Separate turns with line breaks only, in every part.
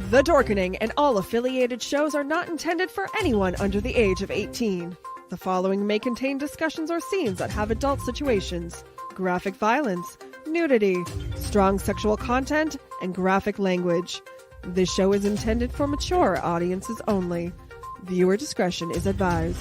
The Dorkening and all affiliated shows are not intended for anyone under the age of 18. The following may contain discussions or scenes that have adult situations, graphic violence, nudity, strong sexual content, and graphic language. This show is intended for mature audiences only. Viewer discretion is advised.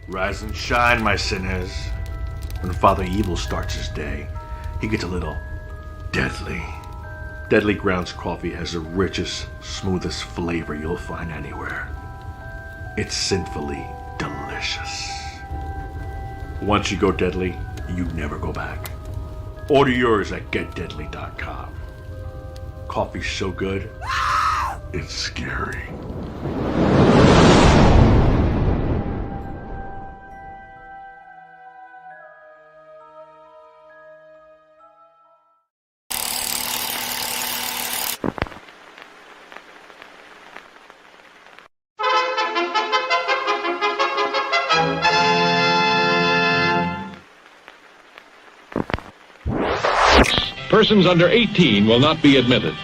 Rise and shine, my sinners. When Father Evil starts his day, he gets a little deadly. Deadly Grounds coffee has the richest, smoothest flavor you'll find anywhere. It's sinfully delicious. Once you go deadly, you never go back. Order yours at getdeadly.com. Coffee's so good, it's scary.
Persons under 18 will not be admitted.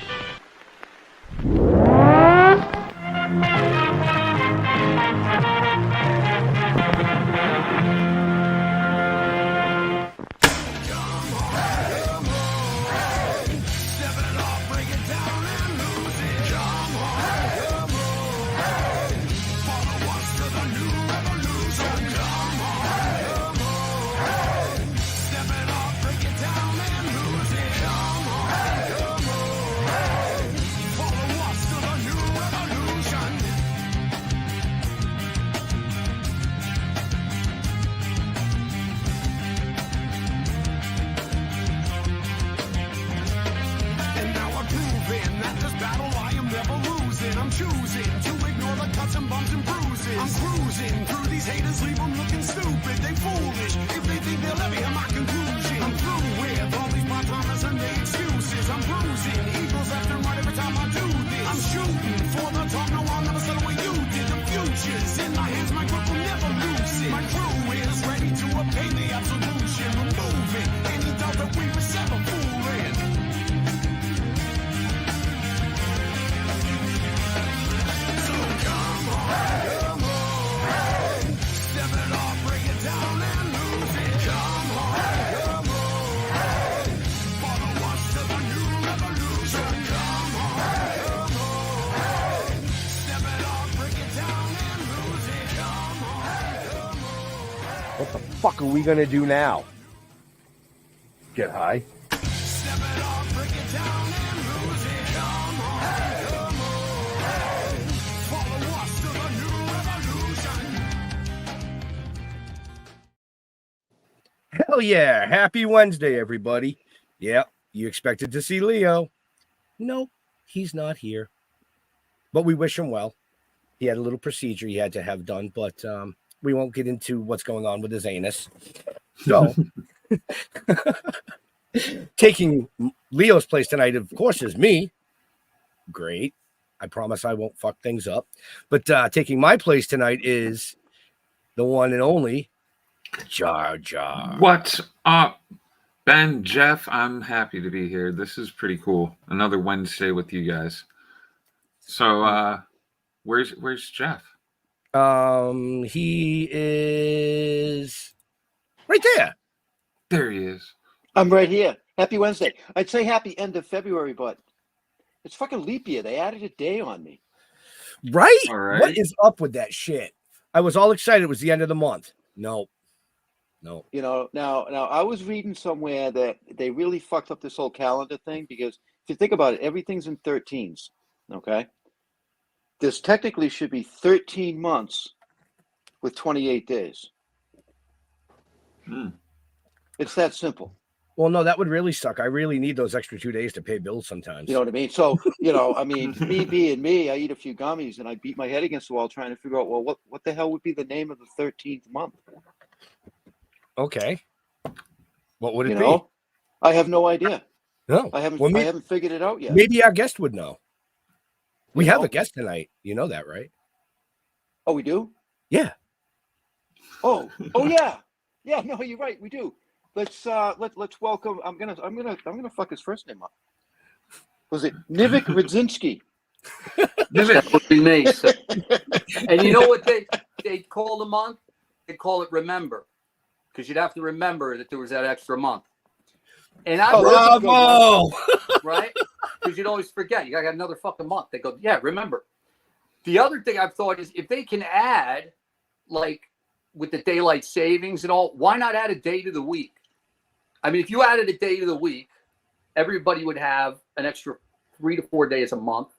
What the fuck are we gonna do now? Get high? Hell yeah. Happy Wednesday, everybody. Yep, you expected to see Leo. Nope, he's not here. But we wish him well. He had a little procedure he had to have done, but we won't get into what's going on with his anus. So, taking Leo's place tonight, of course, is me. Great. I promise I won't fuck things up. But taking my place tonight is the one and only Jar Jar.
What's up, Ben, Jeff? I'm happy to be here. This is pretty cool. Another Wednesday with you guys. So, where's Jeff?
He is right there.
There he is.
I'm right here. Happy Wednesday. I'd say happy end of February, but it's fucking leap year. They added a day on me.
Right?
All right.
What is up with that shit? I was all excited. It was the end of the month. No.
You know, now I was reading somewhere that they really fucked up this whole calendar thing because if you think about it, everything's in 13s. Okay. This technically should be 13 months with 28 days. It's that simple.
Well, no, that would really suck. I really need those extra 2 days to pay bills sometimes.
You know what I mean? So, you know, I mean, me being me, I eat a few gummies and I beat my head against the wall trying to figure out, well, what the hell would be the name of the 13th month?
Okay. What would it
You
be?
know? I have no idea.
No.
I haven't
Well,
I haven't figured it out yet.
Maybe our guest would know. We
You
have
know?
a guest tonight. You know that, right?
Oh, we do?
Yeah.
Oh yeah. Yeah, no, you're right. We do. Let's welcome. I'm gonna fuck his first name up. Was it Kevin Redzinski?
That would be me. So. And you know what they call the month? They call it Remember, because you'd have to remember that there was that extra month. And I
Bravo!
Right? Because you'd always forget. You got another fucking month. They go, yeah, remember. The other thing I've thought is if they can add, like with the daylight savings and all, why not add a day to the week? I mean, if you added a day to the week, everybody would have an extra 3 to 4 days a month.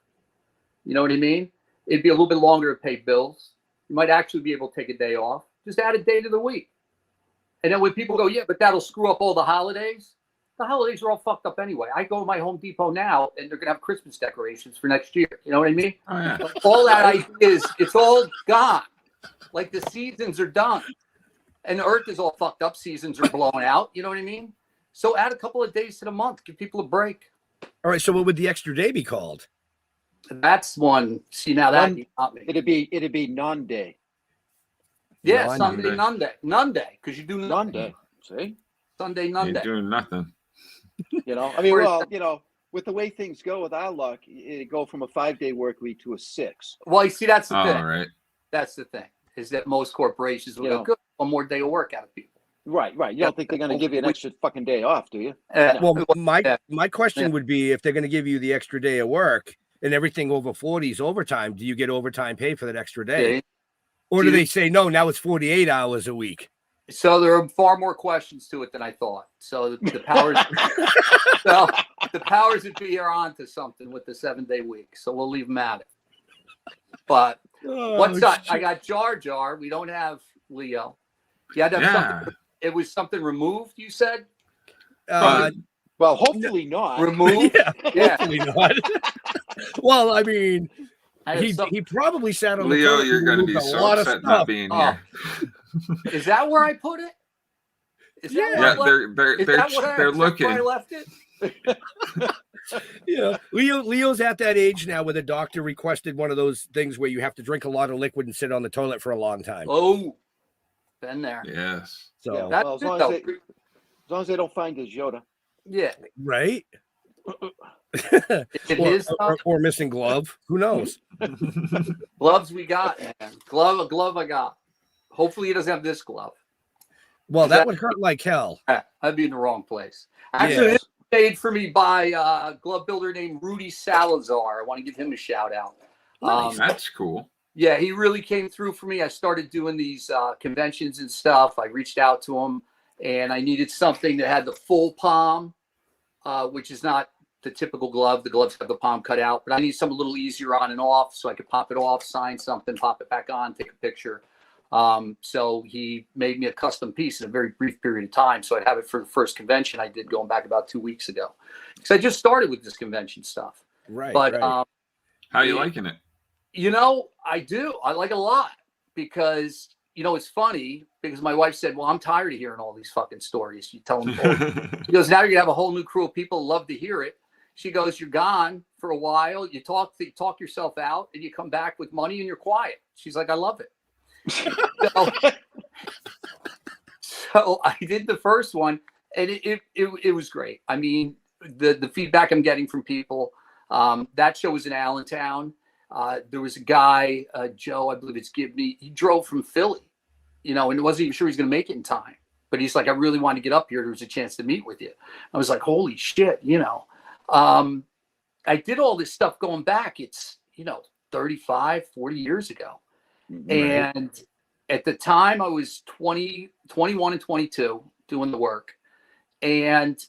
You know what I mean? It'd be a little bit longer to pay bills. You might actually be able to take a day off. Just add a day to the week. And then when people go, yeah, but that'll screw up all the holidays. The holidays are all fucked up anyway. I go to my Home Depot now and they're going to have Christmas decorations for next year. You know what I mean?
Oh, yeah.
All that idea is, it's all gone. Like the seasons are done. And the earth is all fucked up. Seasons are blown out. You know what I mean? So add a couple of days to the month. Give people a break.
All right. So what would the extra day be called?
That's one. See, now that you got me.
It'd be non-day.
Yeah,
Non-day.
Sunday, None-day. None-day, because you do nothing.
Non-day. See?
Sunday,
You're
None-day.
doing nothing.
You know, I mean, well, you know, with the way things go with our luck, it go from a 5-day work week to a 6.
Well, you see, that's the
All
thing.
right.
That's the thing, is that most corporations will
You
go,
know.
good, one more day of work out of people.
Right. You don't think they're going to give you an extra fucking day off, do you?
Well, my question would be, if they're going to give you the extra day of work and everything over 40 is overtime, do you get overtime pay for that extra day?
Yeah.
Or do they say, no, now it's 48 hours a week?
So there are far more questions to it than I thought. So the powers, so the powers that be are on to something with the 7-day week. So we'll leave them at it. But what's up? I got Jar Jar. We don't have Leo. You had to have something. It was something removed, you said?
Well, hopefully not.
Removed?
Yeah. Hopefully not. Well, I mean,
I
he probably sat on
Leo,
the
you're going to be
a
so
lot of
upset
stuff.
not being here.
Is that where I put it? Is that
Yeah,
where
they're looking.
Where I left it?
Yeah, Leo's at that age now where the doctor requested one of those things where you have to drink a lot of liquid and sit on the toilet for a long time.
Oh, been there.
Yes.
So
Yeah,
That's
well, as
it,
long
though.
as they don't find his Yoda.
Yeah.
right.
It is
or missing glove. Who knows?
gloves we got, man. Glove I got. Hopefully he doesn't have this glove.
Well, that would hurt like hell.
I'd be in the wrong place. Actually,
Yes.
this was made for me by a glove builder named Rudy Salazar. I want to give him a shout out.
That's cool.
Yeah, he really came through for me. I started doing these conventions and stuff. I reached out to him, and I needed something that had the full palm, which is not the typical glove. The gloves have the palm cut out, but I need something a little easier on and off so I could pop it off, sign something, pop it back on, take a picture. So he made me a custom piece in a very brief period of time. So I'd have it for the first convention I did going back about 2 weeks ago. Because I just started with this convention stuff.
Right.
But
right.
How are you liking it?
You know, I do. I like it a lot because, you know, it's funny because my wife said, well, I'm tired of hearing all these fucking stories. You tell them. She goes, now you're going to have a whole new crew of people love to hear it. She goes, you're gone for a while. You talk yourself out and you come back with money and you're quiet. She's like, I love it. So I did the first one and it was great. I mean, the feedback I'm getting from people, that show was in Allentown. There was a guy, Joe, I believe it's Gibney. He drove from Philly, you know, and wasn't even sure he's going to make it in time. But he's like, I really want to get up here. There was a chance to meet with you. I was like, holy shit, you know. I did all this stuff going back. It's, you know, 35, 40 years ago. Right. And at the time I was 20, 21 and 22 doing the work. And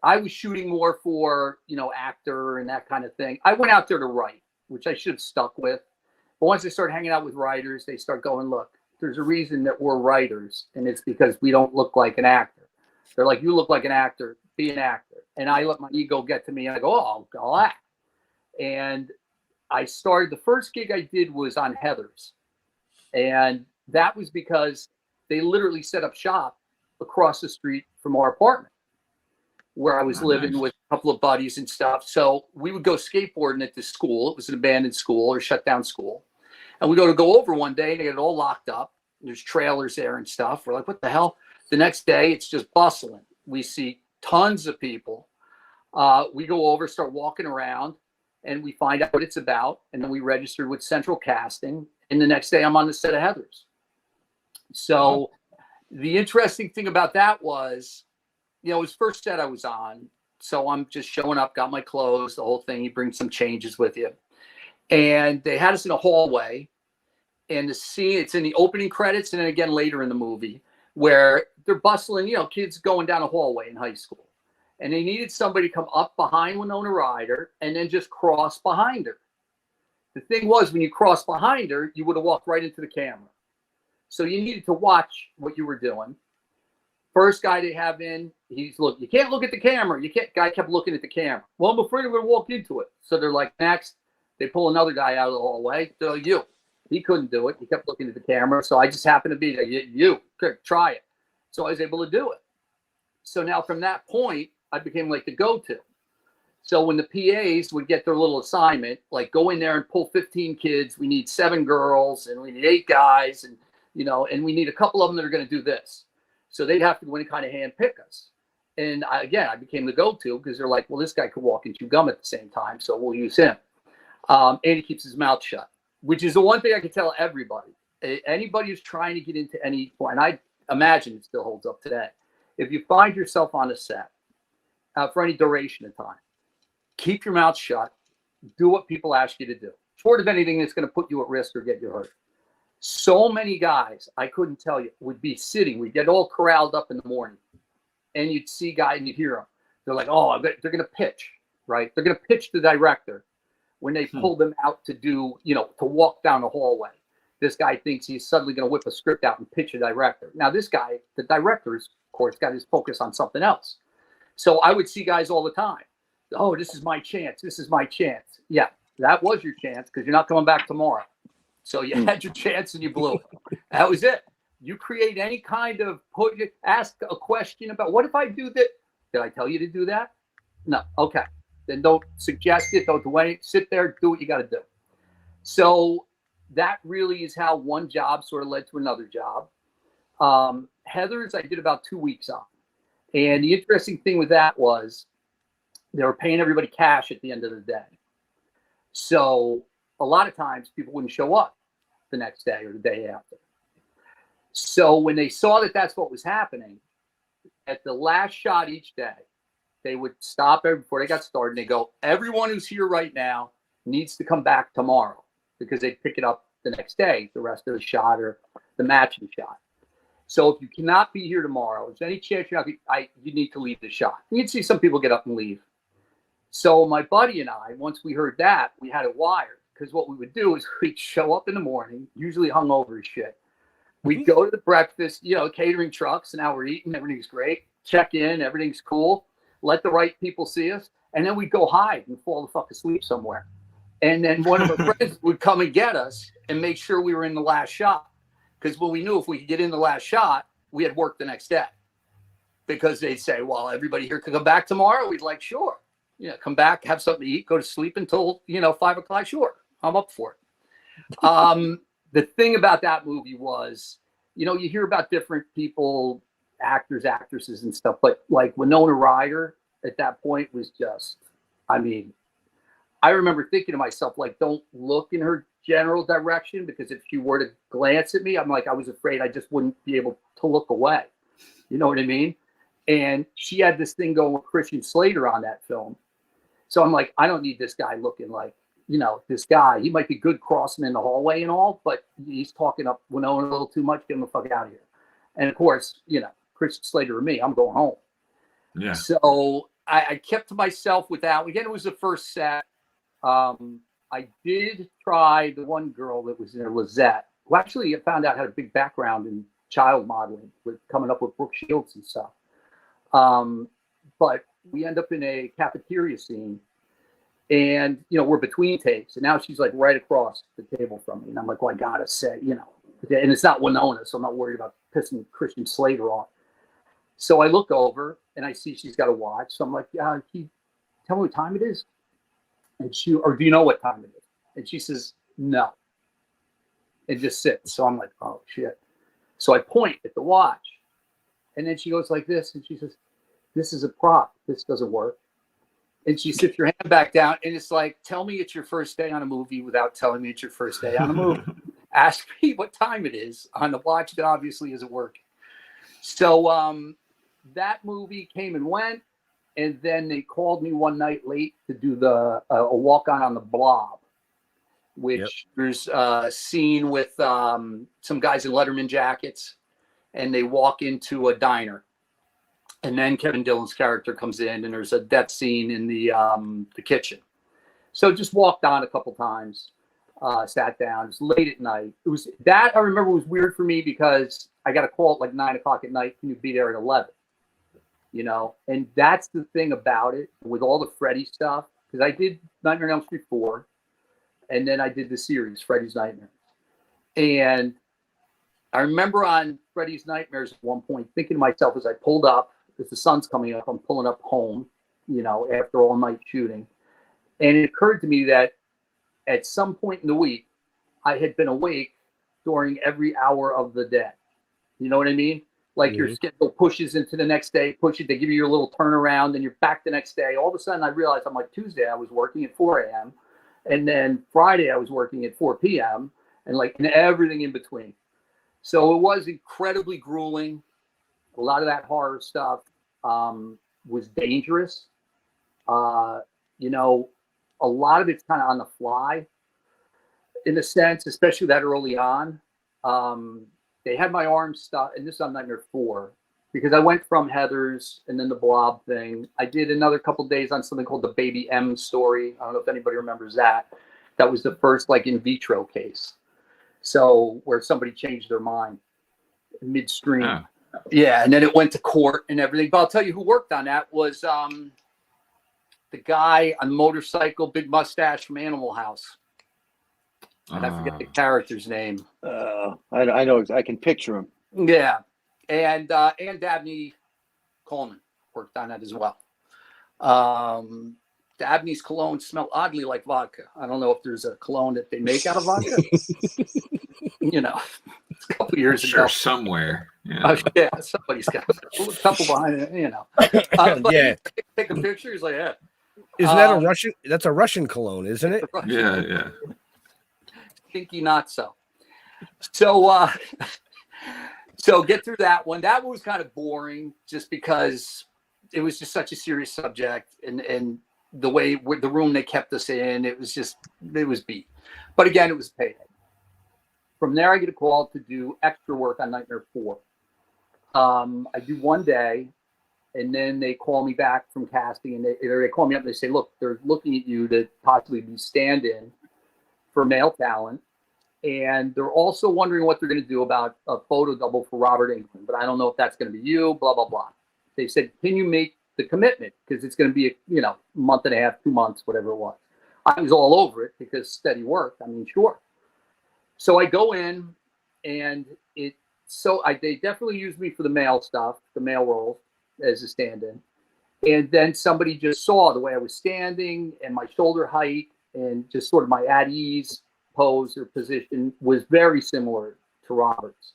I was shooting more for, you know, actor and that kind of thing. I went out there to write, which I should have stuck with. But once I started hanging out with writers, they start going, look, there's a reason that we're writers. And it's because we don't look like an actor. They're like, you look like an actor, be an actor. And I let my ego get to me, and I go, oh, I'll act. And I started, the first gig I did was on Heather's. And that was because they literally set up shop across the street from our apartment where I was living with a couple of buddies and stuff. So we would go skateboarding at this school. It was an abandoned school or shut down school. And we go over one day and they get it all locked up. There's trailers there and stuff. We're like, what the hell? The next day, it's just bustling. We see tons of people. We go over, start walking around, and we find out what it's about. And then we registered with Central Casting. And the next day, I'm on the set of Heather's. So the interesting thing about that was, you know, it was first set I was on. So I'm just showing up, got my clothes, the whole thing. You bring some changes with you. And they had us in a hallway. And the scene, it's in the opening credits and then again later in the movie where they're bustling, you know, kids going down a hallway in high school. And they needed somebody to come up behind Winona Ryder and then just cross behind her. The thing was, when you crossed behind her, you would have walked right into the camera. So you needed to watch what you were doing. First guy they have in, he's look, you can't look at the camera. You can't, guy kept looking at the camera. Well, I'm afraid we're going to walk into it. So they're like, next, they pull another guy out of the hallway. They're like, you. He couldn't do it. He kept looking at the camera. So I just happened to be there. You, try it. So I was able to do it. So now from that point, I became like the go-to. So when the PAs would get their little assignment, like go in there and pull 15 kids, we need 7 girls and we need 8 guys, and you know, and we need a couple of them that are going to do this. So they'd have to go in and kind of hand pick us. And I became the go-to because they're like, well, this guy could walk and chew gum at the same time, so we'll use him. And he keeps his mouth shut, which is the one thing I can tell everybody. Anybody who's trying to get into any point, and I imagine it still holds up today. If you find yourself on a set for any duration of time, keep your mouth shut. Do what people ask you to do. Short of anything that's going to put you at risk or get you hurt. So many guys, I couldn't tell you, would be sitting. We'd get all corralled up in the morning. And you'd see guys and you'd hear them. They're like, oh, they're going to pitch, right? They're going to pitch the director when they pull them out to do, you know, to walk down the hallway. This guy thinks he's suddenly going to whip a script out and pitch a director. Now, this guy, the director's, of course, got his focus on something else. So I would see guys all the time. Oh, this is my chance. This is my chance. Yeah, that was your chance because you're not coming back tomorrow. So you had your chance and you blew it. That was it. You create any kind of ask a question about what if I do that? Did I tell you to do that? No. Okay. Then don't suggest it. Don't do anything. Sit there. Do what you got to do. So that really is how one job sort of led to another job. Heather's I did about 2 weeks on. And the interesting thing with that was they were paying everybody cash at the end of the day. So a lot of times people wouldn't show up the next day or the day after. So when they saw that that's what was happening, at the last shot each day, they would stop before they got started and they go, everyone who's here right now needs to come back tomorrow because they'd pick it up the next day, the rest of the shot or the matching shot. So if you cannot be here tomorrow, if there's any chance you're not, you need to leave the shot. And you'd see some people get up and leave. So my buddy and I, once we heard that, we had it wired. Because what we would do is we'd show up in the morning, usually hungover as shit. We'd go to the breakfast, you know, catering trucks, and now we're eating, everything's great. Check in, everything's cool. Let the right people see us. And then we'd go hide and fall the fuck asleep somewhere. And then one of our friends would come and get us and make sure we were in the last shot. Because when we knew if we could get in the last shot, we had work the next day. Because they'd say, well, everybody here could come back tomorrow. We'd like, sure. You know, come back, have something to eat, go to sleep until, 5 o'clock. Sure, I'm up for it. The thing about that movie was, you hear about different people, actors, actresses and stuff, but like Winona Ryder at that point was just, I remember thinking to myself, like, don't look in her general direction, because if she were to glance at me, I was afraid I just wouldn't be able to look away. You know what I mean? And she had this thing going with Christian Slater on that film. So I'm like, I don't need this guy looking like, this guy. He might be good crossing in the hallway and all, but he's talking up Winona a little too much. Get him the fuck out of here. And of course, Christian Slater or me, I'm going home.
Yeah.
So I kept to myself with that. Again, it was the first set. I did try the one girl that was there, Lizette, who actually I found out had a big background in child modeling, with coming up with Brooke Shields and stuff. But we end up in a cafeteria scene, and we're between takes, and now she's like right across the table from me, and I'm like, well, I gotta say, and it's not Winona, so I'm not worried about pissing Christian Slater off. So I look over and I see she's got a watch. So I'm like, can you tell me what time it is? And or do you know what time it is? And she says, no. And just sits. So I'm like, oh shit. So I point at the watch, and then she goes like this, and she says, this is a prop. This doesn't work. And she sits her hand back down, and it's like, tell me it's your first day on a movie without telling me it's your first day on a movie. Ask me what time it is on the watch that obviously isn't working. So that movie came and went, and then they called me one night late to do a walk on the Blob, which there's a scene with some guys in Letterman jackets, and they walk into a diner, and then Kevin Dillon's character comes in, and there's a death scene in the kitchen. So just walked on a couple times, sat down. It was late at night. It was that I remember was weird for me because I got a call at like 9 o'clock at night. Can you be there at 11? And that's the thing about it with all the Freddy stuff, because I did Nightmare on Elm Street 4, and then I did the series Freddy's Nightmares. And I remember on Freddy's Nightmares at one point thinking to myself as I pulled up, because the sun's coming up, I'm pulling up home, after all night shooting. And it occurred to me that at some point in the week, I had been awake during every hour of the day. You know what I mean? Like your schedule pushes into the next day, they give you your little turnaround, and you're back the next day. All of a sudden, I realized I'm like, Tuesday, I was working at 4 a.m. And then Friday, I was working at 4 p.m. and everything in between. So it was incredibly grueling. A lot of that horror stuff was dangerous. A lot of it's kind of on the fly in a sense, especially that early on. They had my arm stuck, and this is on Nightmare 4, because I went from Heather's and then the Blob thing. I did another couple days on something called the Baby M story. I don't know if anybody remembers that. That was the first in vitro case. So where somebody changed their mind midstream. Yeah, and then it went to court and everything. But I'll tell you who worked on that was the guy on motorcycle, big mustache from Animal House. And I forget the character's name.
I know. I can picture him.
Yeah. And Dabney Coleman worked on that as well. Dabney's cologne smelled oddly like vodka. I don't know if there's a cologne that they make out of vodka. It's a couple years ago.
Somewhere.
Yeah, somebody's got a couple behind it, But take a picture. He's like, yeah.
Isn't that a Russian? That's a Russian cologne, isn't it?
Yeah.
Stinky not so. So get through that one. That one was kind of boring just because it was just such a serious subject, and the way the room they kept us in, it was beat. But again, it was paid. From there, I get a call to do extra work on Nightmare 4. I do one day, and then they call me back from casting, and they call me up and they say, look, they're looking at you to possibly be stand-in for male talent. And they're also wondering what they're going to do about a photo double for Robert Englund. But I don't know if that's going to be you, blah, blah, blah. They said, can you make the commitment? Because it's going to be a month and a half, 2 months, whatever it was. I was all over it because steady work. I mean, sure. So I go in, and they definitely used me for the male stuff, the male roles as a stand-in. And then somebody just saw the way I was standing and my shoulder height and just sort of my at ease pose or position was very similar to Robert's.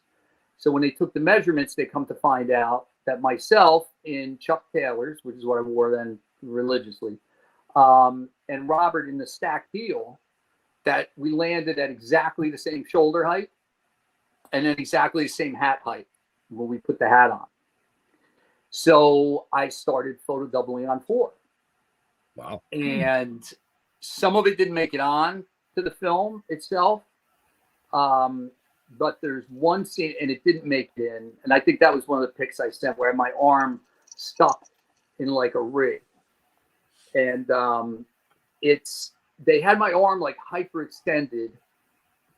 So when they took the measurements, they come to find out that myself in Chuck Taylor's, which is what I wore then religiously, and Robert in the stacked heel, that we landed at exactly the same shoulder height and then exactly the same hat height when we put the hat on. So I started photo doubling on 4.
Wow.
And some of it didn't make it on to the film itself. But there's one scene, and it didn't make it in. And I think that was one of the pics I sent where my arm stuck in like a rig. And they had my arm like hyperextended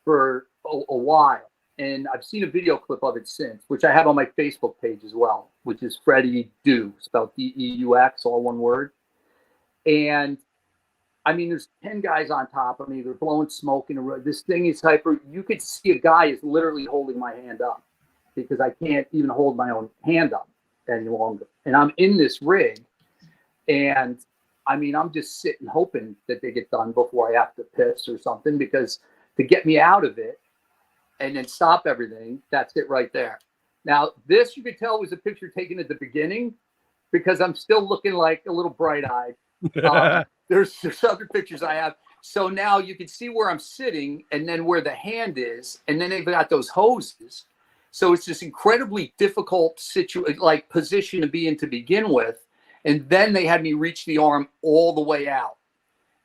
for a while. and I've seen a video clip of it since, which I have on my Facebook page as well, which is Freddy Do, spelled D-E-U-X, all one word. And I mean, there's 10 guys on top of me. They're blowing smoke in the room. This thing is hyper. You could see a guy is literally holding my hand up because I can't even hold my own hand up any longer. And I'm in this rig. And I mean, I'm just sitting hoping that they get done before I have to piss or something, because to get me out of it and then stop everything, that's it right there. Now, this you could tell was a picture taken at the beginning because I'm still looking like a little bright-eyed. There's other pictures I have. So now you can see where I'm sitting and then where the hand is. And then they've got those hoses. So it's this incredibly difficult position to be in to begin with. And then they had me reach the arm all the way out.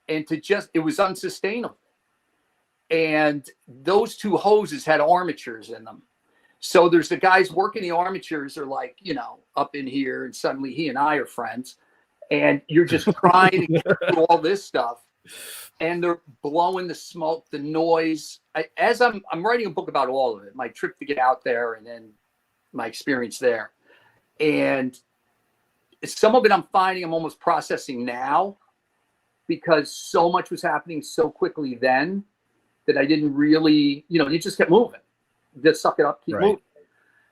And it was unsustainable. And those two hoses had armatures in them. So there's the guys working the armatures are like, up in here. And suddenly he and I are friends. And you're just trying to get through all this stuff, and they're blowing the smoke, the noise. I'm writing a book about all of it, my trip to get out there, and then my experience there. And some of it I'm finding I'm almost processing now, because so much was happening so quickly then that I didn't really, you just kept moving, just suck it up, keep moving.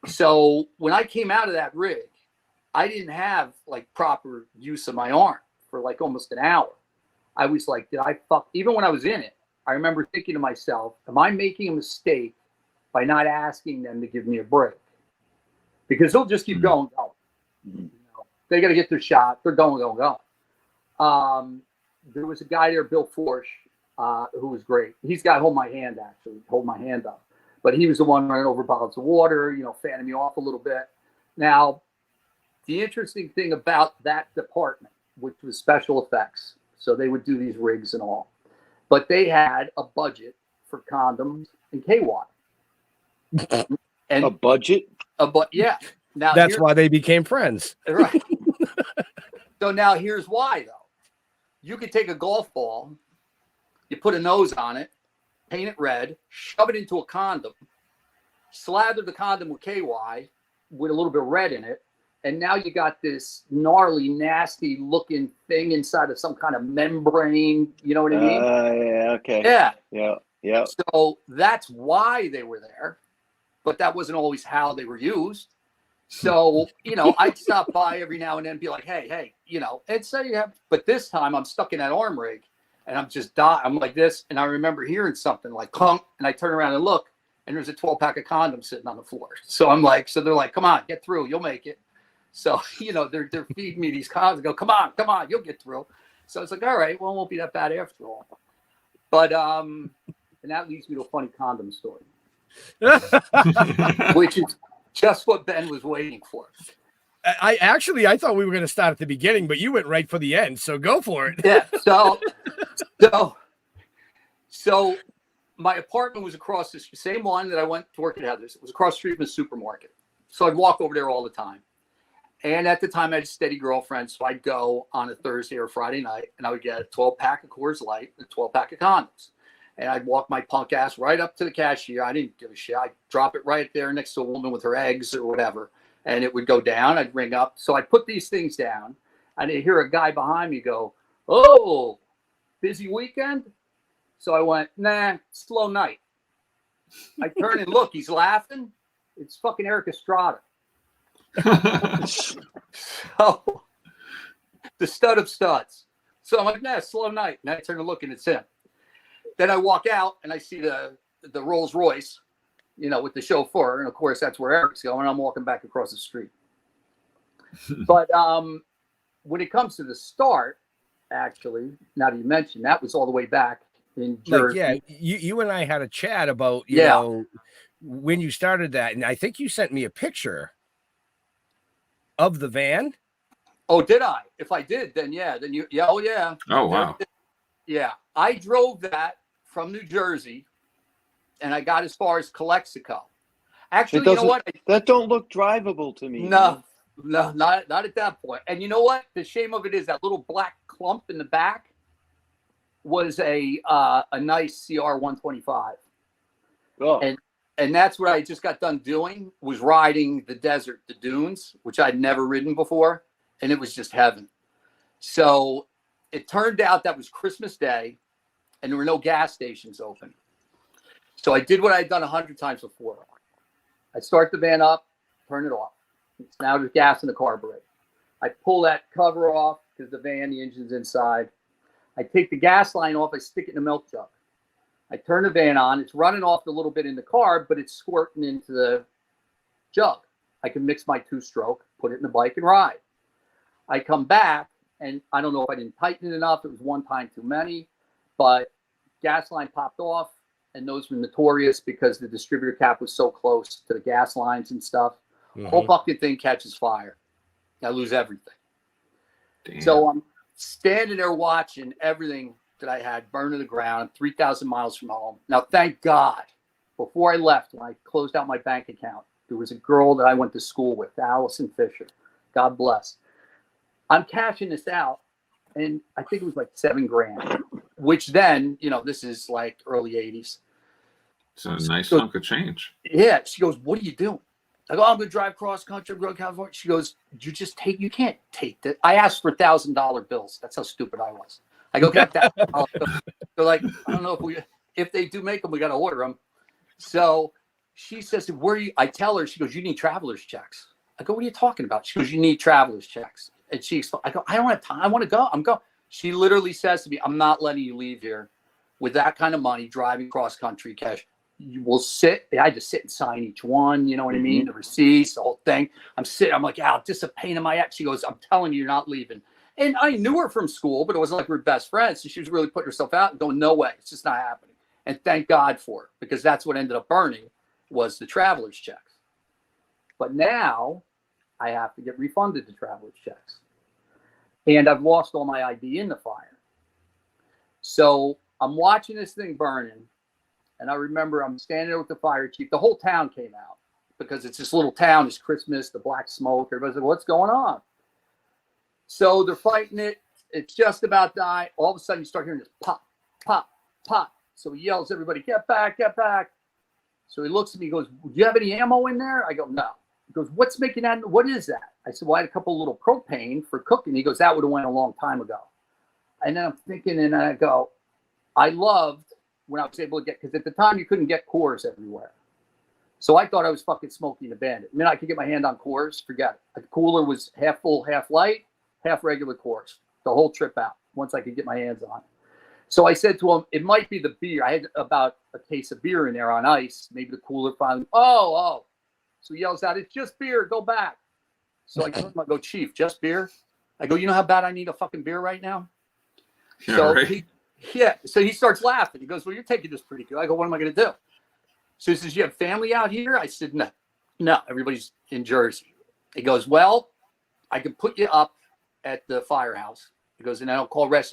So when I came out of that rig, I didn't have like proper use of my arm for like almost an hour. I was like, even when I was in it, I remember thinking to myself, am I making a mistake by not asking them to give me a break? Because they'll just keep going. They got to get their shot. They're going. There was a guy there, Bill Forsh, who was great. He's got to hold my hand up. But he was the one running over bottles of water, fanning me off a little bit. Now, the interesting thing about that department, which was special effects, so they would do these rigs and all, but they had a budget for condoms and KY. And
a budget?
Yeah. Now
that's why they became friends.
Right. So now here's why, though. You could take a golf ball, you put a nose on it, paint it red, shove it into a condom, slather the condom with KY with a little bit of red in it, and now you got this gnarly, nasty looking thing inside of some kind of membrane. You know what I mean?
Yeah. Okay. Yeah.
So that's why they were there, but that wasn't always how they were used. So, I'd stop by every now and then and be like, hey, and say you have, but this time I'm stuck in that arm rig and I'm just I'm like this. And I remember hearing something like clunk, and I turn around and look, and there's a 12-pack of condoms sitting on the floor. So I'm like, they're like, come on, get through, you'll make it. So, they're feeding me these condoms and go, come on, you'll get through. So it's like, all right, well, it won't be that bad after all. But, and that leads me to a funny condom story, which is just what Ben was waiting for.
I thought we were going to start at the beginning, but you went right for the end. So go for it.
Yeah. So my apartment was across the same one that I went to work at Heather's. It was across the street from the supermarket. So I'd walk over there all the time. And at the time, I had a steady girlfriend, so I'd go on a Thursday or Friday night, and I would get a 12-pack of Coors Light and a 12-pack of condoms. And I'd walk my punk ass right up to the cashier. I didn't give a shit. I'd drop it right there next to a woman with her eggs or whatever, and it would go down. I'd ring up. So I put these things down, and I hear a guy behind me go, "Oh, busy weekend?" So I went, "Nah, slow night." I turn and look. He's laughing. It's fucking Eric Estrada. So the stud of studs. So I'm like, nah, slow night. And I turn and look, and it's him. Then I walk out and I see the Rolls Royce, with the chauffeur. And of course, that's where Eric's going. I'm walking back across the street. But when it comes to the start, actually, now that you mentioned, that was all the way back in Jersey.
Like, yeah, you and I had a chat about, you know, when you started that. And I think you sent me a picture of the van.
Oh, did I? If I did, then yeah. Then you, yeah. Oh, yeah.
Oh, wow.
Yeah. I drove that from New Jersey, and I got as far as Calexico. Actually, you know what?
That don't look drivable to me.
No, not at that point. And you know what? The shame of it is that little black clump in the back was a nice CR 125.
Oh.
And And that's what I just got done doing, was riding the desert, the dunes, which I'd never ridden before. And it was just heaven. So it turned out that was Christmas Day and there were no gas stations open. So I did what I'd done 100 times before. I start the van up, turn it off. It's now there's gas in the carburetor. I pull that cover off because the engine's inside. I take the gas line off, I stick it in a milk jug. I turn the van on, it's running off a little bit in the carb, but it's squirting into the jug. I can mix my 2-stroke, put it in the bike and ride. I come back, and I don't know if I didn't tighten it enough. It was one time too many, but gas line popped off, and those were notorious because the distributor cap was so close to the gas lines and stuff. Mm-hmm. Whole fucking thing catches fire. I lose everything. Damn. So I'm standing there watching everything that I had burn to the ground, 3,000 miles from home. Now, thank God, before I left, when I closed out my bank account, there was a girl that I went to school with, Allison Fisher. God bless. I'm cashing this out, and I think it was like $7,000, which then, this is like early 80s.
It's a nice chunk of change.
Yeah. She goes, "What are you doing?" I go, "I'm going to drive cross country. I'm going to California." She goes, you can't take that. I asked for $1,000 bills. That's how stupid I was. I go, "Get that." They're like, "I don't know if they do make them, we got to order them." So she says, "Where are you?" I tell her, she goes, "You need traveler's checks." I go, "What are you talking about?" She goes, "You need traveler's checks." And I go, "I don't have time. I want to go. I'm going." She literally says to me, "I'm not letting you leave here with that kind of money driving cross country cash. You will sit." I had to sit and sign each one. You know what I mean? The receipts, the whole thing. I'm sitting. I'm like, "Al, just a pain in my ass." She goes, "I'm telling you, you're not leaving." And I knew her from school, but it wasn't like we were best friends. So she was really putting herself out and going, "No way. It's just not happening." And thank God for it, because that's what ended up burning was the traveler's checks. But now I have to get refunded the traveler's checks. And I've lost all my ID in the fire. So I'm watching this thing burning. And I remember I'm standing there with the fire chief. The whole town came out because it's this little town. It's Christmas, the black smoke. Everybody's like, "What's going on?" So they're fighting it. It's just about die. All of a sudden, you start hearing this pop, pop, pop. So he yells, "Everybody, get back, get back." So he looks at me, he goes, "Do you have any ammo in there?" I go, "No." He goes, "What's making that? What is that?" I said, "Well, I had a couple little propane for cooking." He goes, "That would have went a long time ago." And then I'm thinking, and I go, I loved when I was able to get, because at the time you couldn't get Coors everywhere. So I thought I was fucking Smokey and the Bandit. I mean, I could get my hand on Coors, forget it. The cooler was half full, half light, half regular Coors, the whole trip out, once I could get my hands on it. So I said to him, it might be the beer. I had about a case of beer in there on ice. Maybe the cooler finally, oh. So he yells out, "It's just beer, go back." So I told him, I go, "Chief, just beer?" I go, "You know how bad I need a fucking beer right now?"
Yeah,
so
right.
So he starts laughing. He goes, "Well, you're taking this pretty good." I go, "What am I going to do?" So he says, "You have family out here?" I said, No, everybody's in Jersey." He goes, "Well, I can put you up at the firehouse." He goes, "And I'll call Red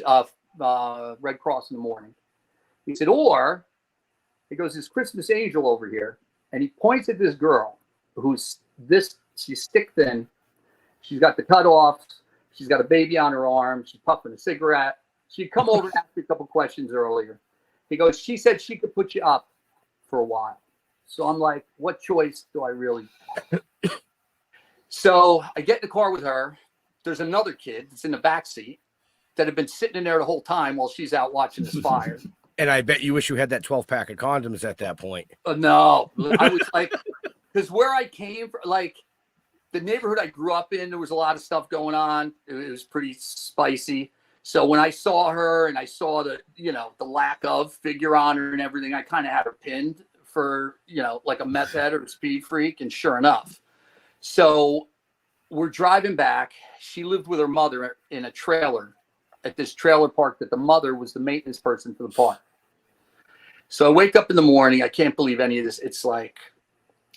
Cross in the morning." He said, "Or," he goes, "this Christmas angel over here." And he points at this girl she's stick thin. She's got the cutoffs. She's got a baby on her arm. She's puffing a cigarette. She'd come over and ask me a couple questions earlier. He goes, "She said she could put you up for a while." So I'm like, what choice do I really have? So I get in the car with her. There's another kid that's in the back seat that had been sitting in there the whole time while she's out watching this fire.
And I bet you wish you had that 12-pack of condoms at that point.
No, I was like, because where I came from, like the neighborhood I grew up in, there was a lot of stuff going on. It was pretty spicy. So when I saw her and I saw the lack of figure on her and everything, I kind of had her pinned for, like a meth head or a speed freak. And sure enough, so we're driving back. She lived with her mother in a trailer at this trailer park that the mother was the maintenance person for the park. So I wake up in the morning. I can't believe any of this. It's like,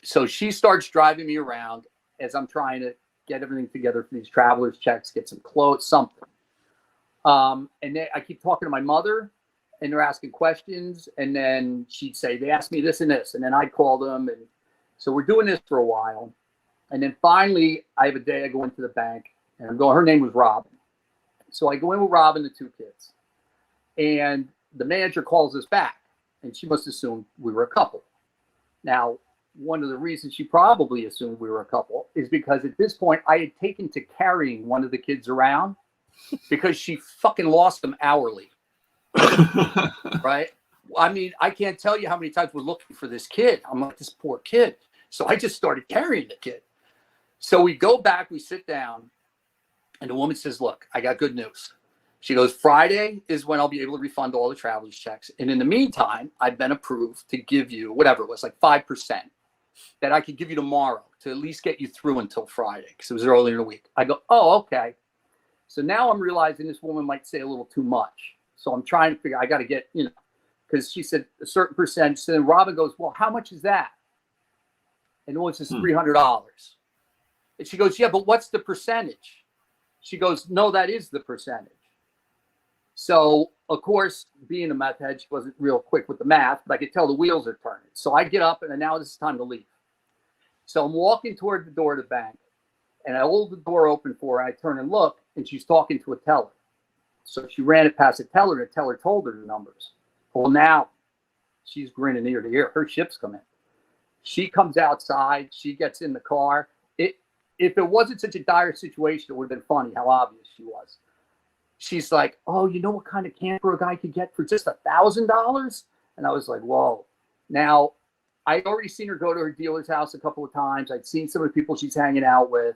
so she starts driving me around as I'm trying to get everything together for these traveler's checks, get some clothes, something. And then I keep talking to my mother and they're asking questions. And then she'd say, "They asked me this and this." And then I'd call them. And so we're doing this for a while. And then finally, I have a day I go into the bank and I'm going, her name was Robin. So I go in with Robin, the two kids. And the manager calls us back. And she must assume we were a couple. Now, one of the reasons she probably assumed we were a couple is because at this point I had taken to carrying one of the kids around because she fucking lost them hourly. Right? I mean, I can't tell you how many times we're looking for this kid. I'm like, this poor kid. So I just started carrying the kid. So we go back, we sit down, and the woman says, look, I got good news. She goes, Friday is when I'll be able to refund all the traveler's checks. And in the meantime, I've been approved to give you whatever it was, like 5% that I could give you tomorrow to at least get you through until Friday because it was earlier in the week. I go, oh, okay. So now I'm realizing this woman might say a little too much. So I'm trying to figure, I got to get, because she said a certain percentage. So then Robin goes, well, how much is that? And the woman says $300. And she goes, yeah, but what's the percentage? She goes, no, that is the percentage. So, of course, being a meth head, she wasn't real quick with the math, but I could tell the wheels are turning. So I get up, and now it's time to leave. So I'm walking toward the door of the bank, and I hold the door open for her. I turn and look, and she's talking to a teller. So she ran it past the teller, and the teller told her the numbers. Well, now she's grinning ear to ear. Her ship's come in. She comes outside. She gets in the car. If it wasn't such a dire situation, it would have been funny how obvious she was. She's like, oh, you know what kind of camper a guy could get for just $1,000? And I was like, whoa. Now, I'd already seen her go to her dealer's house a couple of times. I'd seen some of the people she's hanging out with.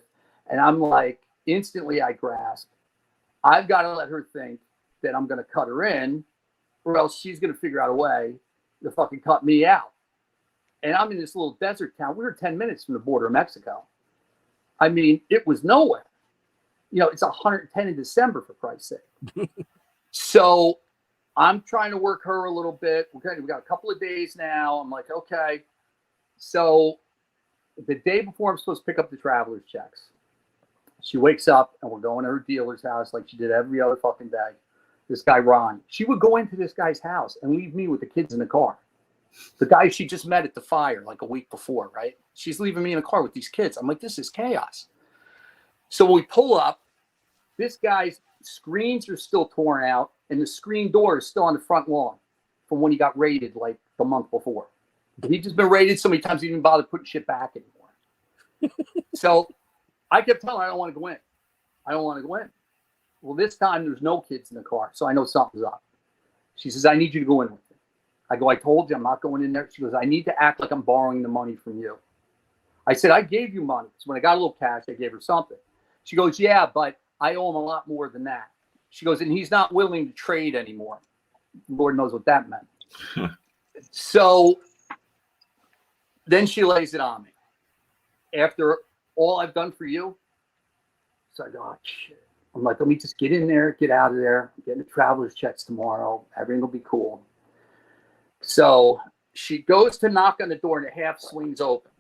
And I'm like, instantly I grasped, I've got to let her think that I'm going to cut her in, or else she's going to figure out a way to fucking cut me out. And I'm in this little desert town. We were 10 minutes from the border of Mexico. I mean, it was nowhere. It's 110 in December, for Christ's sake. So I'm trying to work her a little bit. We got a couple of days now. I'm like, okay. So the day before I'm supposed to pick up the traveler's checks, she wakes up and we're going to her dealer's house like she did every other fucking day. This guy, Ron, she would go into this guy's house and leave me with the kids in the car. The guy she just met at the fire like a week before, right? She's leaving me in the car with these kids. I'm like, this is chaos. So when we pull up, this guy's screens are still torn out, and the screen door is still on the front lawn from when he got raided like the month before. He'd just been raided so many times he didn't bother putting shit back anymore. So I kept telling her, I don't want to go in. I don't want to go in. Well, this time there's no kids in the car, so I know something's up. She says, I need you to go in with me. I go, I told you I'm not going in there. She goes, I need to act like I'm borrowing the money from you. I said, I gave you money. So when I got a little cash, I gave her something. She goes, yeah, but I owe him a lot more than that. She goes, and he's not willing to trade anymore. Lord knows what that meant. So then she lays it on me. After all I've done for you, so I go, oh, shit. I'm like, let me just get in there, get out of there, get the traveler's checks tomorrow. Everything will be cool. So she goes to knock on the door and it half swings open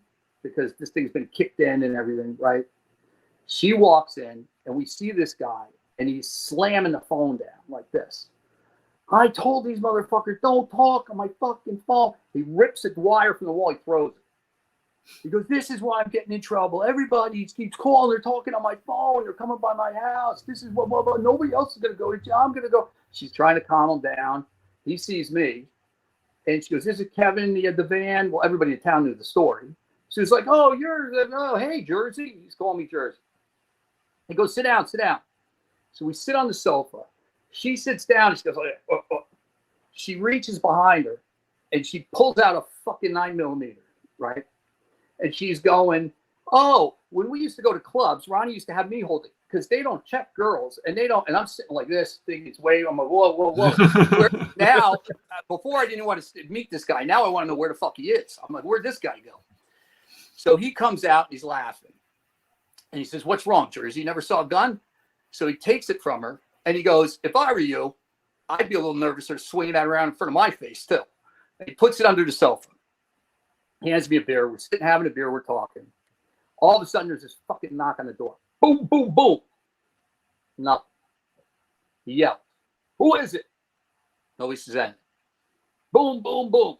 because this thing's been kicked in and everything, right? She walks in and we see this guy and he's slamming the phone down like this. I told these motherfuckers, don't talk on my fucking phone. He rips the wire from the wall, he throws it. He goes, this is why I'm getting in trouble. Everybody keeps calling, they're talking on my phone, they're coming by my house. This is what, nobody else is going to go. I'm going to go. She's trying to calm him down. He sees me. And she goes, this is Kevin, the van. Well, everybody in town knew the story. So he's like, oh, hey, Jersey. He's calling me Jersey. He goes, sit down. So we sit on the sofa. She sits down and she goes, She reaches behind her and she pulls out a fucking 9mm, right? And she's going, oh, when we used to go to clubs, Ronnie used to have me hold it because they don't check girls and and I'm sitting like this, thinking it's way, I'm like, whoa. Now, before I didn't want to meet this guy. Now I want to know where the fuck he is. I'm like, where'd this guy go? So he comes out and he's laughing. And he says, what's wrong, Jersey? You never saw a gun? So he takes it from her and he goes, if I were you, I'd be a little nervous to swinging that around in front of my face too. And he puts it under the sofa. He hands me a beer. We're sitting having a beer. We're talking. All of a sudden, there's this fucking knock on the door. Boom, boom, boom. Nothing. He yells, who is it? Nobody says anything. Boom, boom, boom.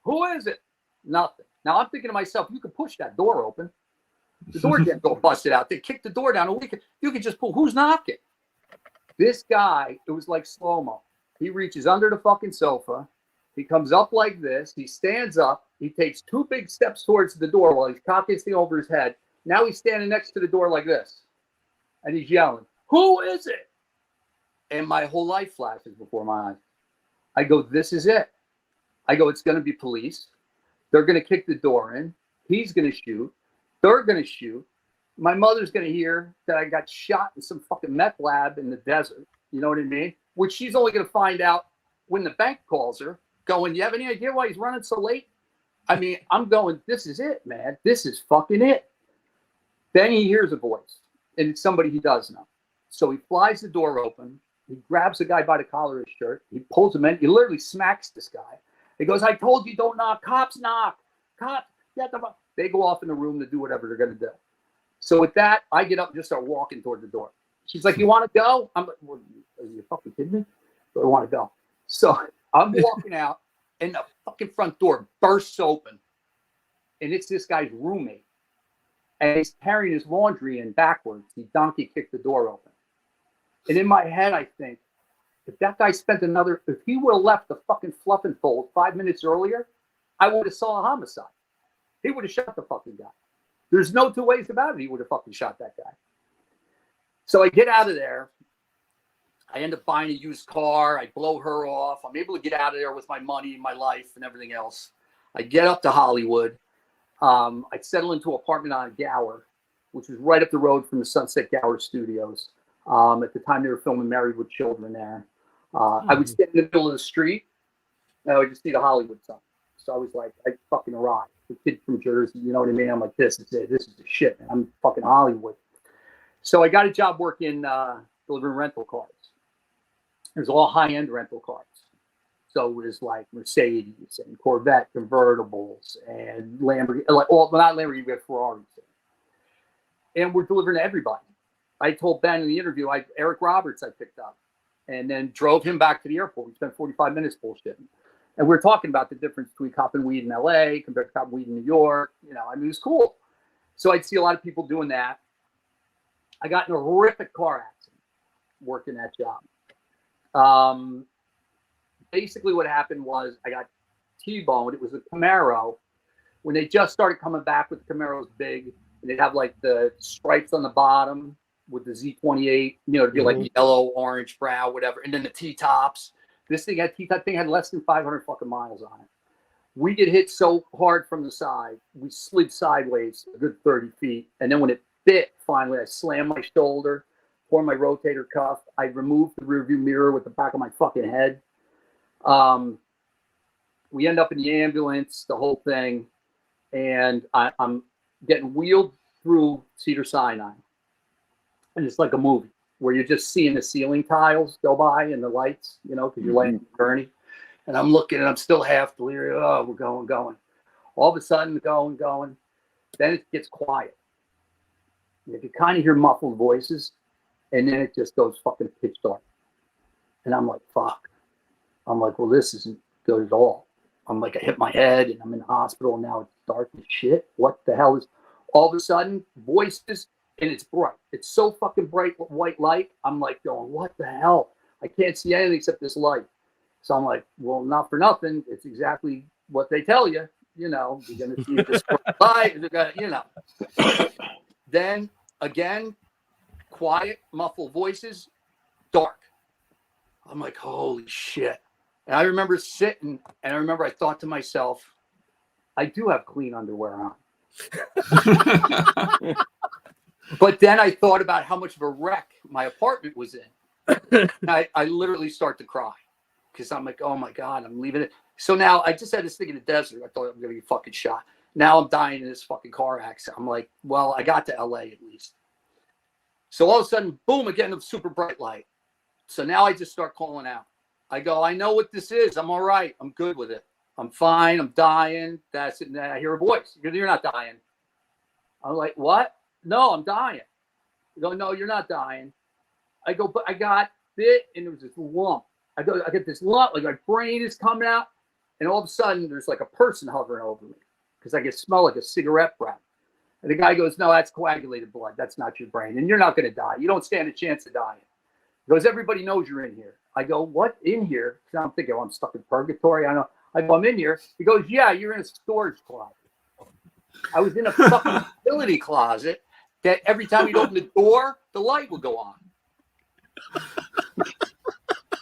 Who is it? Nothing. Now, I'm thinking to myself, you could push that door open. The door can't go busted out. They kicked the door down. You could just pull. Who's knocking? This guy, it was like slow-mo. He reaches under the fucking sofa. He comes up like this. He stands up. He takes 2 big steps towards the door while he's cocking his thing over his head. Now he's standing next to the door like this. And he's yelling, "Who is it?" And my whole life flashes before my eyes. I go, this is it. I go, it's going to be police. They're going to kick the door in. He's going to shoot. They're going to shoot. My mother's going to hear that I got shot in some fucking meth lab in the desert. You know what I mean? Which she's only going to find out when the bank calls her, going, "You have any idea why he's running so late?" I mean, I'm going, this is it, man. This is fucking it. Then he hears a voice, and it's somebody he does know. So he flies the door open. He grabs the guy by the collar of his shirt. He pulls him in. He literally smacks this guy. He goes, "I told you, don't knock. Cops knock. Cops, get the fuck." They go off in the room to do whatever they're going to do. So with that, I get up and just start walking toward the door. She's like, "You want to go?" I'm like, "What, are you fucking kidding me? I want to go." So I'm walking out, and the fucking front door bursts open. And it's this guy's roommate. And he's carrying his laundry in backwards. He donkey kicked the door open. And in my head, I think, if that guy if he would have left the fucking fluff and fold 5 minutes earlier, I would have saw a homicide. He would have shot the fucking guy. There's no 2 ways about it. He would have fucking shot that guy. So I get out of there. I end up buying a used car. I blow her off. I'm able to get out of there with my money, my life, and everything else. I get up to Hollywood. I settle into an apartment on Gower, which was right up the road from the Sunset Gower Studios. At the time, they were filming Married with Children there. I would stand in the middle of the street, and I would just see the Hollywood sign. So I was like, I fucking arrived. The kid from Jersey, you know what I mean? I'm like, this is it. This is the shit, man. I'm fucking Hollywood. So I got a job working delivering rental cars. It was all high-end rental cars. So it was like Mercedes and Corvette convertibles and Lamborghini, not Lamborghini, we had Ferraris. And we're delivering to everybody. I told Ben in the interview, Eric Roberts I picked up and then drove him back to the airport. We spent 45 minutes bullshitting. And we're talking about the difference between copping weed in LA compared to copping weed in New York. You know, I mean, it was cool. So I'd see a lot of people doing that. I got in a horrific car accident working that job. Basically what happened was I got T-boned. It was a Camaro. When they just started coming back with the Camaros big, and they'd have like the stripes on the bottom with the Z28, you know, to be like yellow, orange, brown, whatever. And then the T-tops. This thing had T-top thing had less than 500 fucking miles on it. We get hit so hard from the side, we slid sideways a good 30 feet. And then when it bit, finally, I slammed my shoulder, tore my rotator cuff. I removed the rearview mirror with the back of my fucking head. We end up in the ambulance, the whole thing. And I'm getting wheeled through Cedars-Sinai. And it's like a movie where you're just seeing the ceiling tiles go by and the lights, you know, because you're laying in the gurney. And I'm looking and I'm still half delirious. Oh, we're going. All of a sudden, going. Then it gets quiet. You can kind of hear muffled voices. And then it just goes fucking pitch dark. And I'm like, fuck. I'm like, well, this isn't good at all. I'm like, I hit my head and I'm in the hospital and now it's dark as shit. What the hell is... All of a sudden, voices, and it's bright. It's so fucking bright white light. I'm like going, what the hell? I can't see anything except this light. So I'm like, well, not for nothing. It's exactly what they tell you. You know, you're going to see this light. You know. Then, again, quiet, muffled voices, dark. I'm like, holy shit. And I remember sitting, and I thought to myself, I do have clean underwear on. But then I thought about how much of a wreck my apartment was in. I literally start to cry because I'm like, oh my God, I'm leaving it. So now I just had this thing in the desert. I thought I'm going to get fucking shot. Now I'm dying in this fucking car accident. I'm like, well, I got to LA at least. So all of a sudden, boom, again, a super bright light. So now I just start calling out. I go, I know what this is. I'm all right. I'm good with it. I'm fine. I'm dying. That's it. And then I hear a voice. You're not dying. I'm like, what? No, I'm dying. I go, no, you're not dying. I go, but I got bit and there was this lump. I get this lump, like my brain is coming out. And all of a sudden there's like a person hovering over me because I can smell like a cigarette breath. And the guy goes, no, that's coagulated blood. That's not your brain. And you're not going to die. You don't stand a chance of dying. He goes, everybody knows you're in here. I go, what in here? Because I'm thinking, oh, I'm stuck in purgatory. I know. I go, I'm in here. He goes, yeah, you're in a storage closet. I was in a fucking utility closet that every time you'd open the door, the light would go on.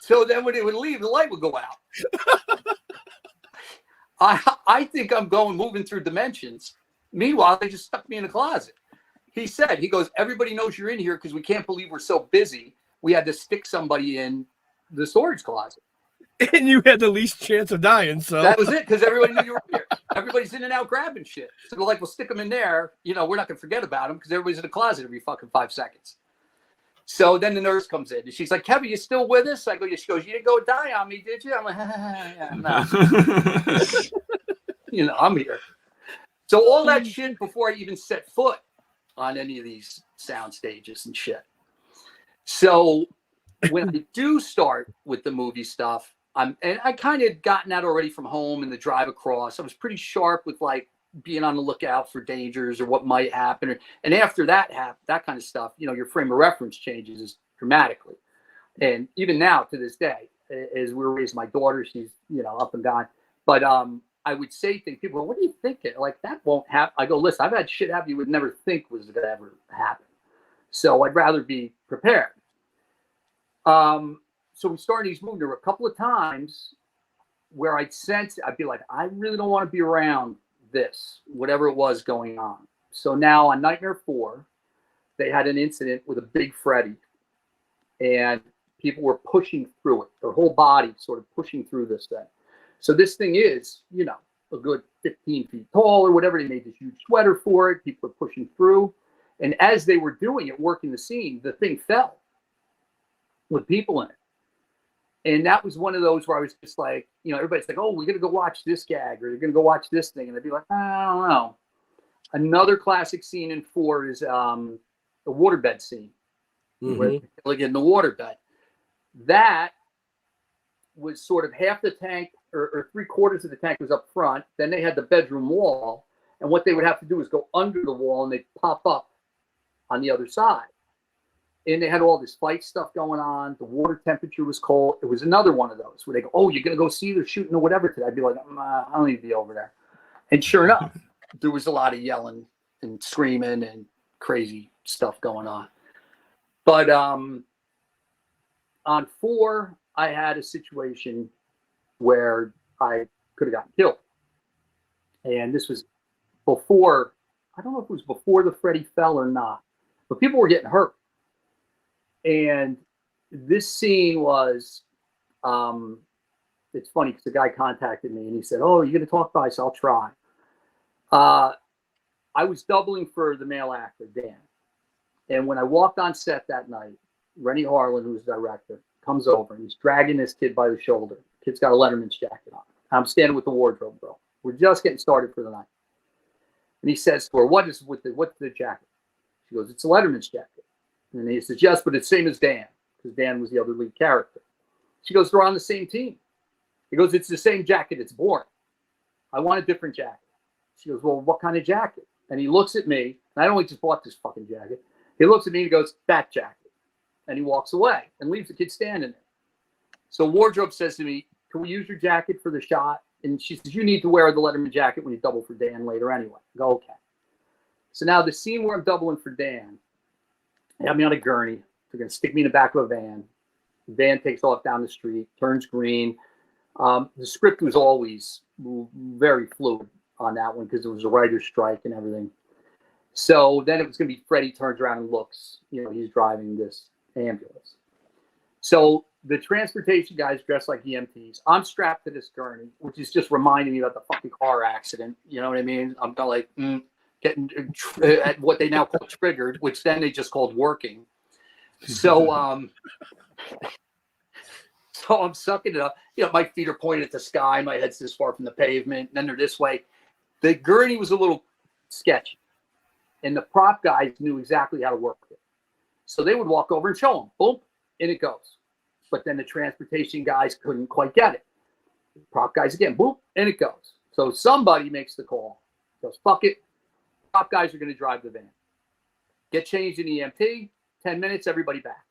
So then when it would leave, the light would go out. I think I'm moving through dimensions. Meanwhile, they just stuck me in a closet. He goes, everybody knows you're in here because we can't believe we're so busy. We had to stick somebody in the storage closet.
And you had the least chance of dying, so.
That was it, because everybody knew you were here. Everybody's in and out grabbing shit. So they're like, we'll stick them in there. We're not going to forget about them because everybody's in the closet every fucking 5 seconds. So then the nurse comes in and she's like, Kevin, you still with us? I go, yeah. She goes, you didn't go die on me, did you? I'm like, yeah, no. I'm here. So all that shit before I even set foot on any of these sound stages and shit. So when I do start with the movie stuff, and I kind of gotten that already from home and the drive across. I was pretty sharp with like being on the lookout for dangers or what might happen. And after that kind of stuff, your frame of reference changes dramatically. And even now to this day, as we're raising my daughter, she's, up and gone. But I would say things, people go, what do you think? Like, that won't happen. I go, listen, I've had shit happen you would never think was going to ever happen. So I'd rather be prepared. So we started these movies. There were a couple of times where I'd be like, I really don't want to be around this, whatever it was going on. So now on Nightmare 4, they had an incident with a big Freddy, and people were pushing through it. Their whole body sort of pushing through this thing. So this thing is, a good 15 feet tall or whatever. They made this huge sweater for it. People are pushing through. And as they were doing it, working the scene, the thing fell with people in it. And that was one of those where I was just like, everybody's like, oh, we're going to go watch this gag or you're going to go watch this thing. And I'd be like, I don't know. Another classic scene in 4 is the waterbed scene. Where they get in the waterbed. That was sort of half the tank or 3/4 of the tank was up front. Then they had the bedroom wall. And what they would have to do is go under the wall and they'd pop up on the other side. And they had all this fight stuff going on. The water temperature was cold. It was another one of those where they go, oh, you're going to go see they're shooting or whatever today. I'd be like, I don't need to be over there. And sure enough, there was a lot of yelling and screaming and crazy stuff going on. But on 4, I had a situation where I could have gotten killed. And this was before, I don't know if it was before the Freddy fell or not, but people were getting hurt. And this scene was, it's funny because the guy contacted me and he said, oh, you're going to talk about this? I'll try. I was doubling for the male actor, Dan. And when I walked on set that night, Rennie Harlan, who's the director, comes over and he's dragging this kid by the shoulder. The kid's got a Letterman's jacket on. I'm standing with the wardrobe girl. We're just getting started for the night. And he says to her, what's the jacket? She goes, it's a Letterman's jacket. And he says, yes, but it's same as Dan, because Dan was the other lead character. She goes, they're on the same team. He goes, it's the same jacket. It's boring. I want a different jacket. She goes, well, what kind of jacket? And he looks at me, and I only just bought this fucking jacket. He looks at me and he goes, that jacket. And he walks away and leaves the kid standing there. So wardrobe says to me, can we use your jacket for the shot? And she says, you need to wear the Letterman jacket when you double for Dan later anyway. I go, okay. So now the scene where I'm doubling for Dan, they have me on a gurney. They're going to stick me in the back of a van. The van takes off down the street, turns green. The script was always very fluid on that one because it was a writer's strike and everything. So then it was going to be Freddy turns around and looks. He's driving this ambulance. So the transportation guys dressed like EMTs. I'm strapped to this gurney, which is just reminding me about the fucking car accident. You know what I mean? I'm like getting at what they now call triggered, which then they just called working. So so I'm sucking it up. My feet are pointed at the sky. My head's this far from the pavement. And then they're this way. The gurney was a little sketchy. And the prop guys knew exactly how to work with it. So they would walk over and show them. Boom, in it goes. But then the transportation guys couldn't quite get it. The prop guys again, boom, in it goes. So somebody makes the call. Goes, fuck it. Prop guys are going to drive the van. Get changed in EMT. 10 minutes, everybody back.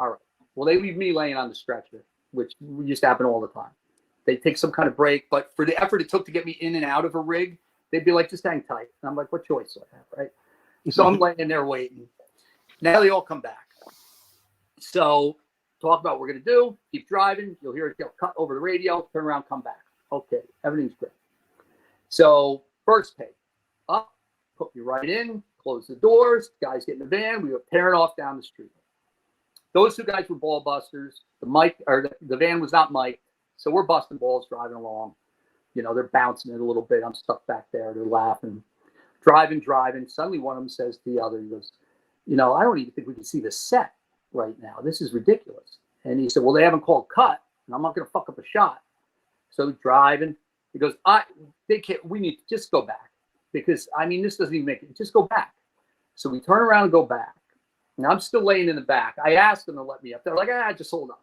All right. Well, they leave me laying on the stretcher, which used to happen all the time. They take some kind of break, but for the effort it took to get me in and out of a rig, they'd be like, just hang tight. And I'm like, what choice do I have, right? So I'm laying there waiting. Now they all come back. So talk about what we're going to do. Keep driving. You'll hear it get cut over the radio. Turn around, come back. Okay, everything's great. So first take. Up, put me right in, close the doors. Guys get in the van. We were tearing off down the street. Those two guys were ball busters. The van was not mic'd. So we're busting balls driving along. You know, they're bouncing it a little bit. I'm stuck back there. They're laughing. Driving. Suddenly one of them says to the other, he goes, you know, I don't even think we can see the set right now. This is ridiculous. And he said, well, they haven't called cut, and I'm not going to fuck up a shot. So driving. He goes, they can't, we need to just go back. Because, I mean, this doesn't even make it. Just go back. So we turn around and go back. And I'm still laying in the back. I asked them to let me up. They're like, just hold on.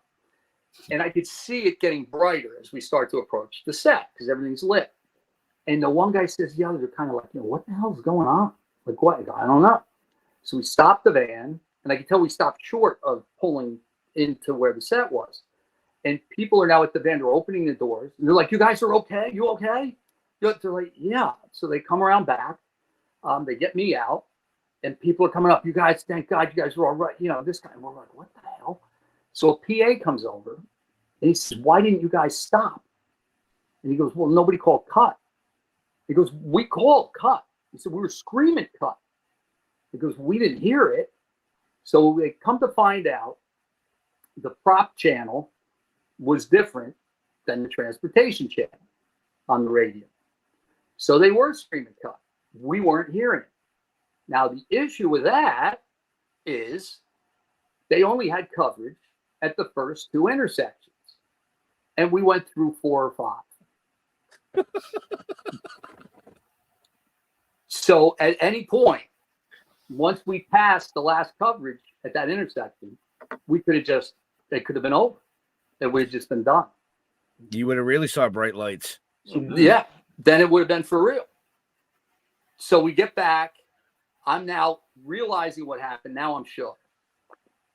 And I could see it getting brighter as we start to approach the set because everything's lit. And the one guy says to the other, they're kind of like, you know, what the hell is going on? Like, what? I don't know. So we stopped the van, and I could tell we stopped short of pulling into where the set was. And people are now at the van. They're opening the doors. And they're like, you guys are okay? You okay? They're like, yeah. So they come around back. They get me out. And people are coming up. You guys, thank God you guys were all right. You know, this guy. And we're like, what the hell? So a PA comes over. And he says, why didn't you guys stop? And he goes, well, nobody called cut. He goes, we called cut. He said, we were screaming cut. He goes, we didn't hear it. So they come to find out the prop channel was different than the transportation channel on the radio. So they were screaming cut. We weren't hearing it. Now, the issue with that is they only had coverage at the first two intersections. And we went through 4 or 5. So at any point, once we passed the last coverage at that intersection, we could have just, it could have been over. It would have just been done.
You would have really saw bright lights.
Yeah, then it would have been for real. So we get back. I'm now realizing what happened. Now I'm shook.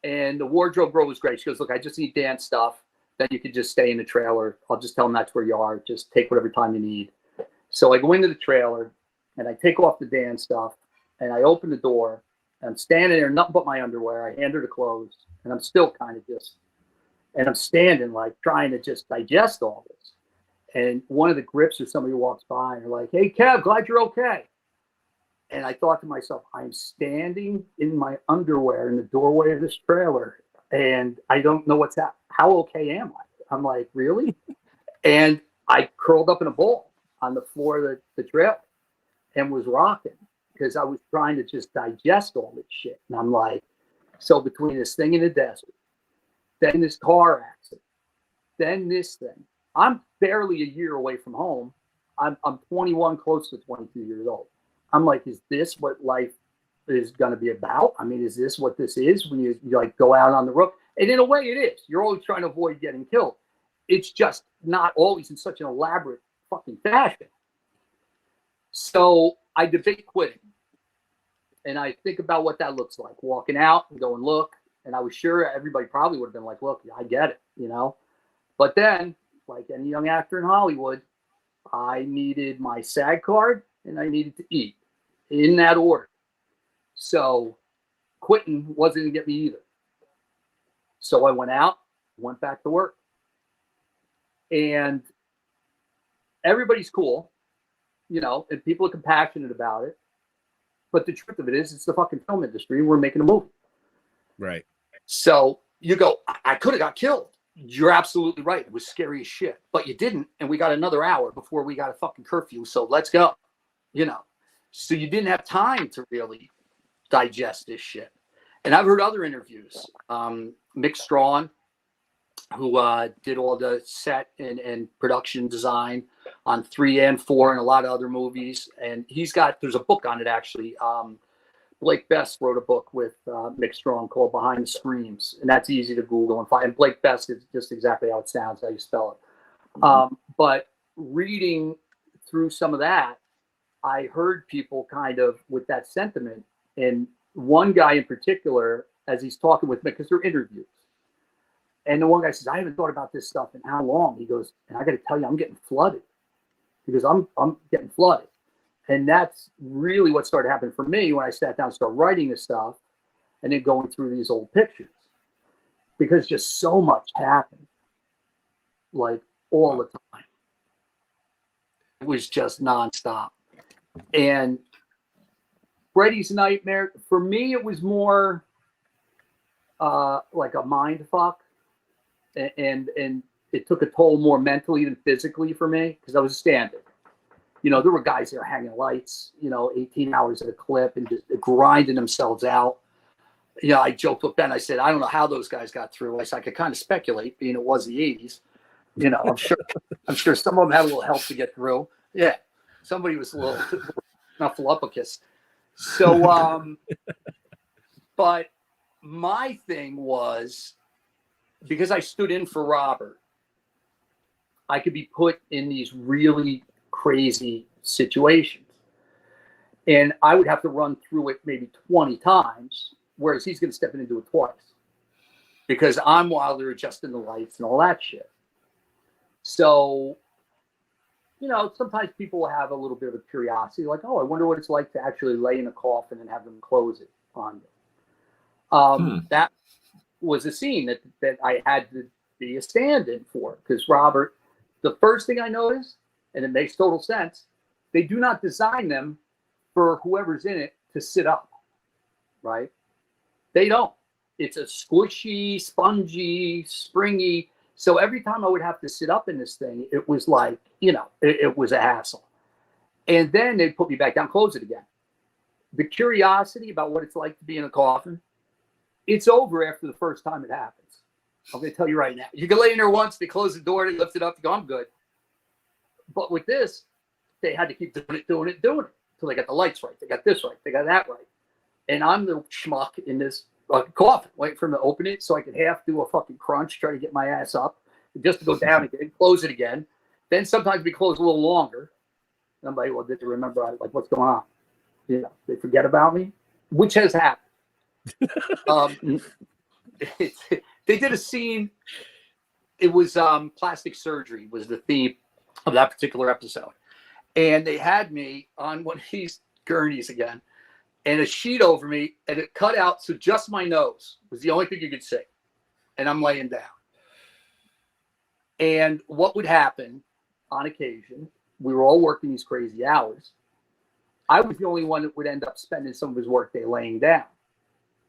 And the wardrobe girl was great. She goes, look, I just need Dan's stuff. Then you could just stay in the trailer. I'll just tell them that's where you are. Just take whatever time you need. So I go into the trailer and I take off the Dan stuff and I open the door. And I'm standing there, nothing but my underwear. I hand her the clothes and I'm still kind of just, and I'm standing like trying to just digest all this. And one of the grips or somebody walks by and they're like, hey, Kev, glad you're okay. And I thought to myself, I'm standing in my underwear in the doorway of this trailer and I don't know what's happening. How okay am I? I'm like, really? And I curled up in a ball on the floor of the trailer and was rocking because I was trying to just digest all this shit. And I'm like, so between this thing in the desert, then this car accident, then this thing, I'm barely a year away from home. I'm 21, close to 22 years old. I'm like, is this what life is going to be about? I mean, is this what this is when you like go out on the road? And in a way it is. You're always trying to avoid getting killed. It's just not always in such an elaborate fucking fashion. So I debate quitting. And I think about what that looks like. Walking out and going, look. And I was sure everybody probably would have been like, look, I get it, you know. But then, like any young actor in Hollywood, I needed my SAG card and I needed to eat in that order. So quitting wasn't going to get me either. So I went out, went back to work. And everybody's cool, you know, and people are compassionate about it. But the truth of it is, it's the fucking film industry. We're making a movie.
Right.
So you go, I could have got killed. You're absolutely right. It was scary as shit. But you didn't. And we got another hour before we got a fucking curfew. So let's go. You know. So you didn't have time to really digest this shit. And I've heard other interviews. Mick Strawn, who did all the set and production design on 3 and 4 and a lot of other movies. And there's a book on it actually. Blake Best wrote a book with Mick Strawn called Behind the Screams. And that's easy to Google and find. And Blake Best is just exactly how it sounds, how you spell it. But reading through some of that, I heard people kind of with that sentiment. And one guy in particular, as he's talking with Mick, because they're interviews, And the one guy says, I haven't thought about this stuff in how long? He goes, and I got to tell you, I'm getting flooded. He goes, I'm getting flooded. And that's really what started happening for me when I sat down and started writing this stuff and then going through these old pictures. Because just so much happened, like all the time. It was just nonstop. And Freddy's Nightmare, for me, it was more like a mind fuck. And it took a toll more mentally than physically for me because I was a stand-in. You know, there were guys there hanging lights, 18 hours at a clip and just grinding themselves out. I joked with Ben. I said, I don't know how those guys got through. I said, I could kind of speculate, being it was the 80s. I'm sure some of them had a little help to get through. Yeah, somebody was a little snuffleupagus. So, but my thing was, because I stood in for Robert, I could be put in these really crazy situations. And I would have to run through it maybe 20 times, whereas he's going to step in and do it twice. Because I'm while they're adjusting the lights and all that shit. So, sometimes people will have a little bit of a curiosity, like, oh, I wonder what it's like to actually lay in a coffin and have them close it on you. That was a scene that I had to be a stand-in for, because Robert, the first thing I noticed, and it makes total sense, they do not design them for whoever's in it to sit up, right? They don't. It's a squishy, spongy, springy. So every time I would have to sit up in this thing, it was like, it was a hassle. And then they'd put me back down, close it again. The curiosity about what it's like to be in a coffin, it's over after the first time it happens. I'm going to tell you right now. You can lay in there once, they close the door, they lift it up, you go, I'm good. But with this, they had to keep doing it, until they got the lights right. They got this right. They got that right. And I'm the schmuck in this coffin, waiting for them to open it so I could half do a fucking crunch, try to get my ass up, just to go down again, close it again. Then sometimes we close a little longer. And I'm like, well, did they remember, like, what's going on? They forget about me, which has happened. They did a scene. It was plastic surgery was the theme of that particular episode. And they had me on one of these gurneys again and a sheet over me, and it cut out. So just my nose was the only thing you could see. And I'm laying down. And what would happen on occasion, we were all working these crazy hours. I was the only one that would end up spending some of his workday laying down.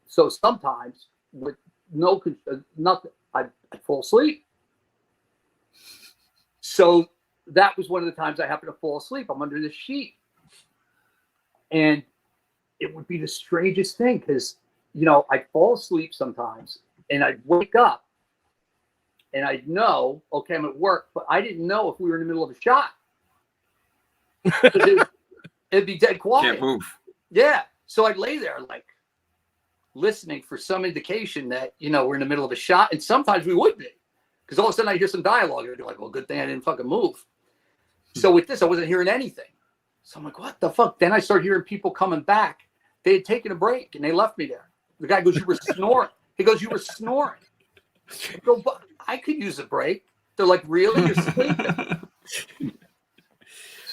So sometimes with nothing, I'd fall asleep. So that was one of the times I happened to fall asleep. I'm under this sheet. And it would be the strangest thing because, I'd fall asleep sometimes and I'd wake up and I'd know, okay, I'm at work, but I didn't know if we were in the middle of a shot. It'd be dead quiet.
Can't move.
Yeah. So I'd lay there like listening for some indication that, we're in the middle of a shot. And sometimes we would be. Because all of a sudden I hear some dialogue and I'd be like, well, good thing I didn't fucking move. So with this, I wasn't hearing anything. So I'm like, what the fuck? Then I start hearing people coming back. They had taken a break and they left me there. The guy goes, you were snoring. He goes, you were snoring. I go, but I could use a break. They're like, really? You're sleeping?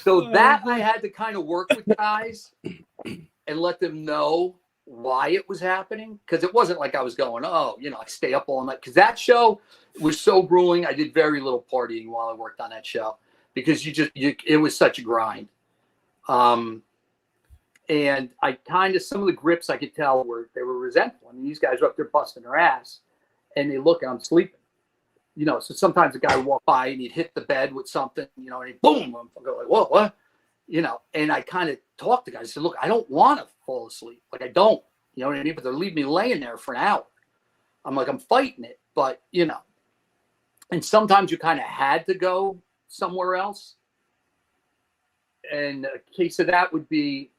So that I had to kind of work with guys and let them know why it was happening. Because it wasn't like I was going, I stay up all night. Because that show was so grueling. I did very little partying while I worked on that show. Because it was such a grind. And I kind of, some of the grips I could tell they were resentful. I mean, these guys were up there busting their ass and they look and I'm sleeping. So sometimes a guy would walk by and he'd hit the bed with something, and he'd boom, I'm like, whoa, what? And I kind of talked to guys. I said, look, I don't want to fall asleep. Like, I don't, you know what I mean? But they're leaving me laying there for an hour. I'm like, I'm fighting it, but, and sometimes you kind of had to go somewhere else. And a case of that would be,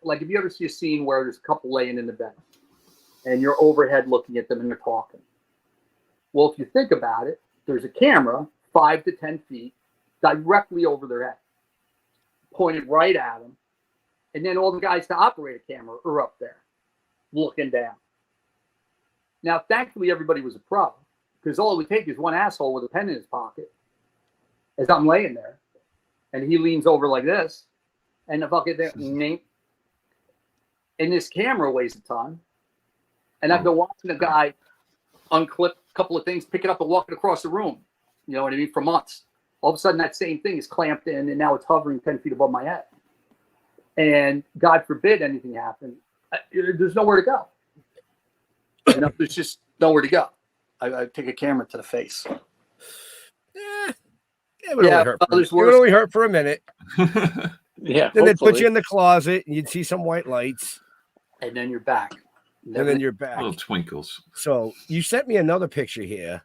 like, if you ever see a scene where there's a couple laying in the bed and you're overhead looking at them and they're talking. Well, if you think about it, there's a camera 5 to 10 feet directly over their head, pointed right at them. And then all the guys to operate a camera are up there looking down. Now, thankfully, everybody was a pro. because all it would take is one asshole with a pen in his pocket as I'm laying there, and he leans over like this, and the fucking there, and this camera weighs a ton, and I've been watching a guy unclip a couple of things, pick it up and walk it across the room, you know what I mean, for months. All of a sudden that same thing is clamped in, and now it's hovering 10 feet above my head. And God forbid anything happen, there's nowhere to go. You know, there's just nowhere to go. I take a camera to the face.
It would only hurt for a minute.
Yeah.
Then they'd put you in the closet and you'd see some white lights.
And then you're back.
And then you're back.
Little twinkles.
So you sent me another picture here.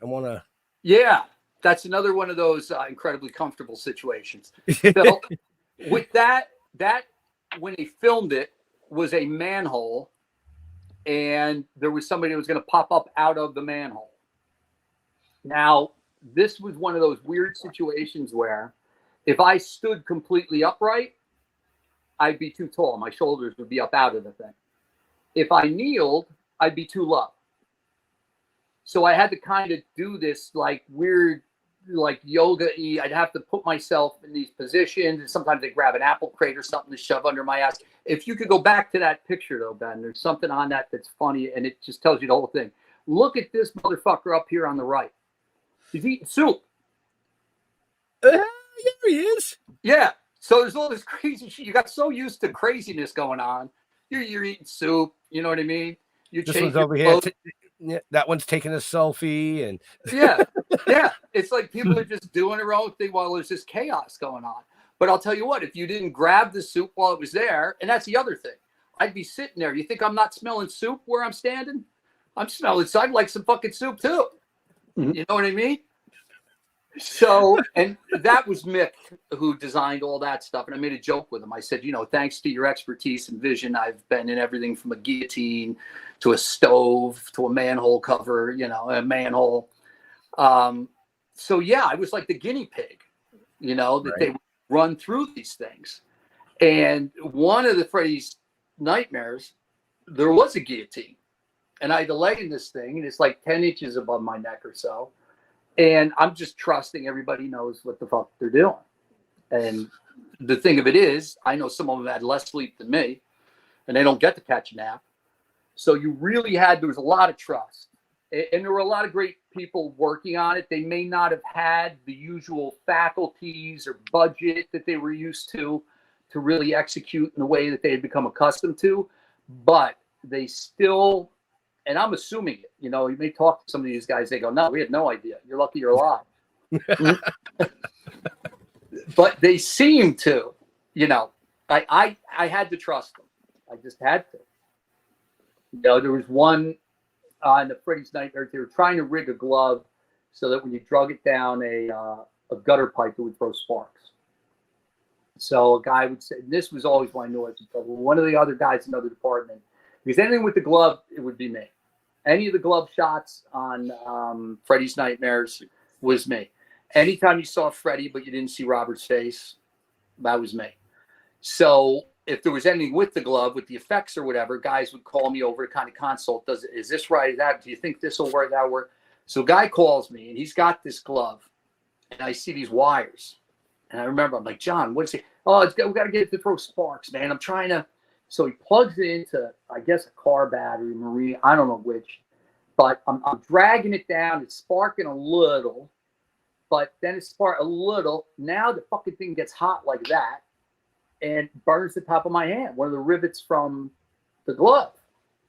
I want to.
Yeah, that's another one of those incredibly comfortable situations. So with that when he filmed it was a manhole, and there was somebody that was going to pop up out of the manhole. Now, this was one of those weird situations where if I stood completely upright, I'd be too tall. My shoulders would be up out of the thing. If I kneeled, I'd be too low. So I had to kind of do this like weird, like yoga-y. I'd have to put myself in these positions, and sometimes I'd grab an apple crate or something to shove under my ass. If you could go back to that picture, though, Ben, there's something on that that's funny, and it just tells you the whole thing. Look at this motherfucker up here on the right. He's eating soup.
Yeah, he is.
Yeah. So there's all this crazy shit. You got so used to craziness going on. You're eating soup. You know what I mean? You're
this one's over here. That one's taking a selfie, and
yeah. It's like people are just doing their own thing while there's this chaos going on. But I'll tell you what, if you didn't grab the soup while it was there, and that's the other thing, I'd be sitting there. You think I'm not smelling soup where I'm standing? I'm smelling. So I'd like some fucking soup too. Mm-hmm. You know what I mean? So, and that was Mick who designed all that stuff. And I made a joke with him. I said, you know, thanks to your expertise and vision, I've been in everything from a guillotine to a stove to a manhole cover, you know, a manhole. So yeah, I was like the guinea pig, you know, that they would run through these things. And one of the Freddy's nightmares, there was a guillotine. And I had to lay in this thing, and it's like 10 inches above my neck or so. And I'm just trusting everybody knows what the fuck they're doing. And the thing of it is, I know some of them had less sleep than me, and they don't get to catch a nap. So you really there was a lot of trust. And there were a lot of great people working on it. They may not have had the usual faculties or budget that they were used to really execute in the way that they had become accustomed to, but they still, and I'm assuming it, you know, you may talk to some of these guys, they go, no, we had no idea. You're lucky you're alive. But they seem to, you know, I had to trust them. I just had to. You know, there was one on the Freddy's Nightmare, they were trying to rig a glove so that when you drug it down a gutter pipe, it would throw sparks. So a guy would say, this was always when I knew I was in trouble. One of the other guys in another department, because anything with the glove, it would be me. Any of the glove shots on Freddy's Nightmares was me. Anytime you saw Freddy, but you didn't see Robert's face, that was me. So if there was anything with the glove, with the effects or whatever, guys would call me over to kind of consult. Is this right? Is that? Do you think this will work? That will work? So a guy calls me, and he's got this glove, and I see these wires. And I remember, I'm like, John, what is it? Oh, we got to get it to throw sparks, man. I'm trying to. So he plugs it into, I guess, a car battery, marine, I don't know which. But I'm dragging it down. It's sparking a little. But then it sparked a little. Now the fucking thing gets hot like that and burns the top of my hand, one of the rivets from the glove.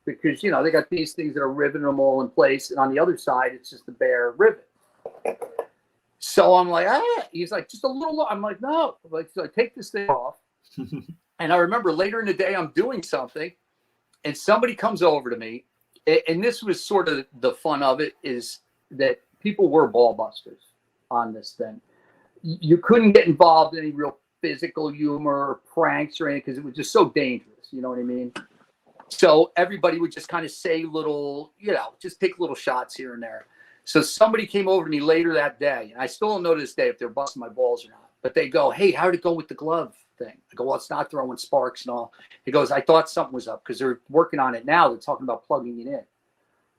Because, you know, they got these things that are riveting them all in place. And on the other side, it's just a bare rivet. So I'm like, he's like, just a little. I'm like, no. I'm like, so I take this thing off. And I remember later in the day, I'm doing something, and somebody comes over to me. And this was sort of the fun of it, is that people were ball busters on this thing. You couldn't get involved in any real physical humor or pranks or anything because it was just so dangerous. You know what I mean? So everybody would just kind of say little, you know, just take little shots here and there. So somebody came over to me later that day, and I still don't know to this day if they're busting my balls or not, but they go, hey, how'd it go with the glove thing? I go, well, it's not throwing sparks and all. He goes, I thought something was up because they're working on it now. They're talking about plugging it in.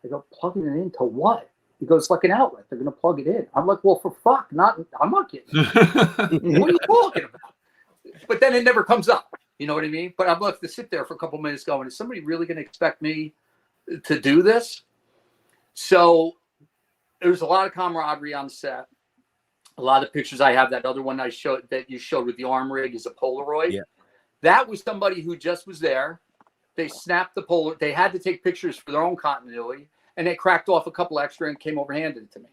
I go, plugging it into what? He goes, it's like an outlet. They're going to plug it in. I'm like, well, for fuck, I'm not kidding. What are you talking about? But then it never comes up. You know what I mean? But I'm left to sit there for a couple minutes going, is somebody really going to expect me to do this? So there's a lot of camaraderie on the set. A lot of pictures I have. That other one I showed that you showed with the arm rig is a Polaroid. Yeah. That was somebody who just was there. They snapped the Polaroid. They had to take pictures for their own continuity. And they cracked off a couple extra and came over and handed it to me.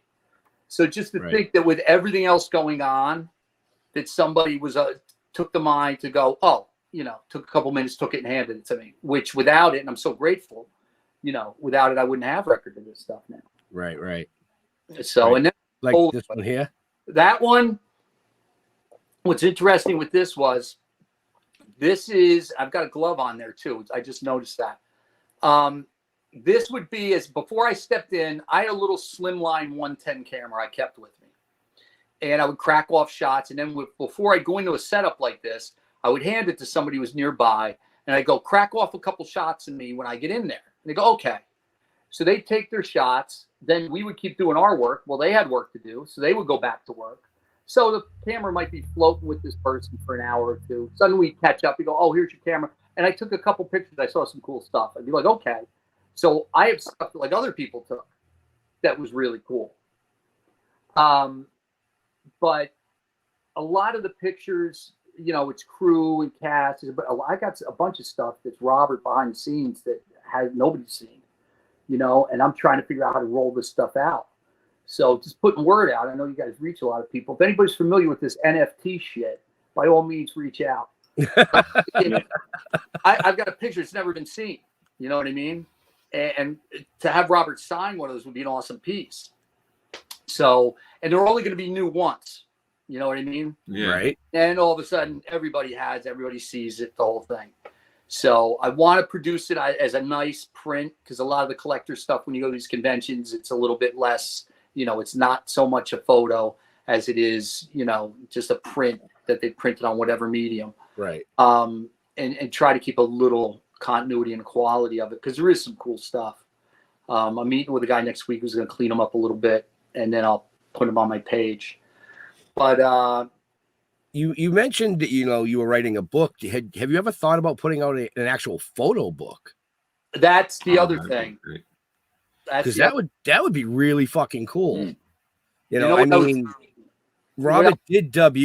So just to think that with everything else going on, that somebody was took the mind to go, oh, you know, took a couple minutes, took it and handed it to me. Which without it, and I'm so grateful, you know, without it, I wouldn't have record of this stuff now.
Right.
So and then
like this one here. That
one. What's interesting with this was, I've got a glove on there too. I just noticed that. This would be before I stepped in, I had a little slimline 110 camera I kept with me. And I would crack off shots. And then before I go into a setup like this, I would hand it to somebody who was nearby. And I'd go, crack off a couple shots of me when I get in there. And they go, okay. So they'd take their shots. Then we would keep doing our work. Well, they had work to do. So they would go back to work. So the camera might be floating with this person for an hour or two. Suddenly we'd catch up. We go, oh, here's your camera. And I took a couple pictures. I saw some cool stuff. I'd be like, okay. So I have stuff that, like other people took that was really cool. But a lot of the pictures, you know, it's crew and cast. But I got a bunch of stuff that's Robert behind the scenes that nobody's seen, you know, and I'm trying to figure out how to roll this stuff out. So just putting word out. I know you guys reach a lot of people. If anybody's familiar with this NFT shit, by all means, reach out. I've got a picture that's never been seen. You know what I mean? And to have Robert sign one of those would be an awesome piece. So, and they're only going to be new once. You know what I mean?
Yeah.
Right.
And all of a sudden, everybody sees it, the whole thing. So I want to produce it as a nice print, because a lot of the collector stuff, when you go to these conventions, it's a little bit less, you know, it's not so much a photo as it is, you know, just a print that they printed on whatever medium.
Right.
And try to keep a little continuity and quality of it, because there is some cool stuff. I'm meeting with a guy next week who's going to clean them up a little bit, and then I'll put them on my page. But
you mentioned that, you know, you were writing a book. Have you ever thought about putting out an actual photo book?
That's the other thing.
Because that would be really fucking cool.
Mm.
You know I mean, Robert did dub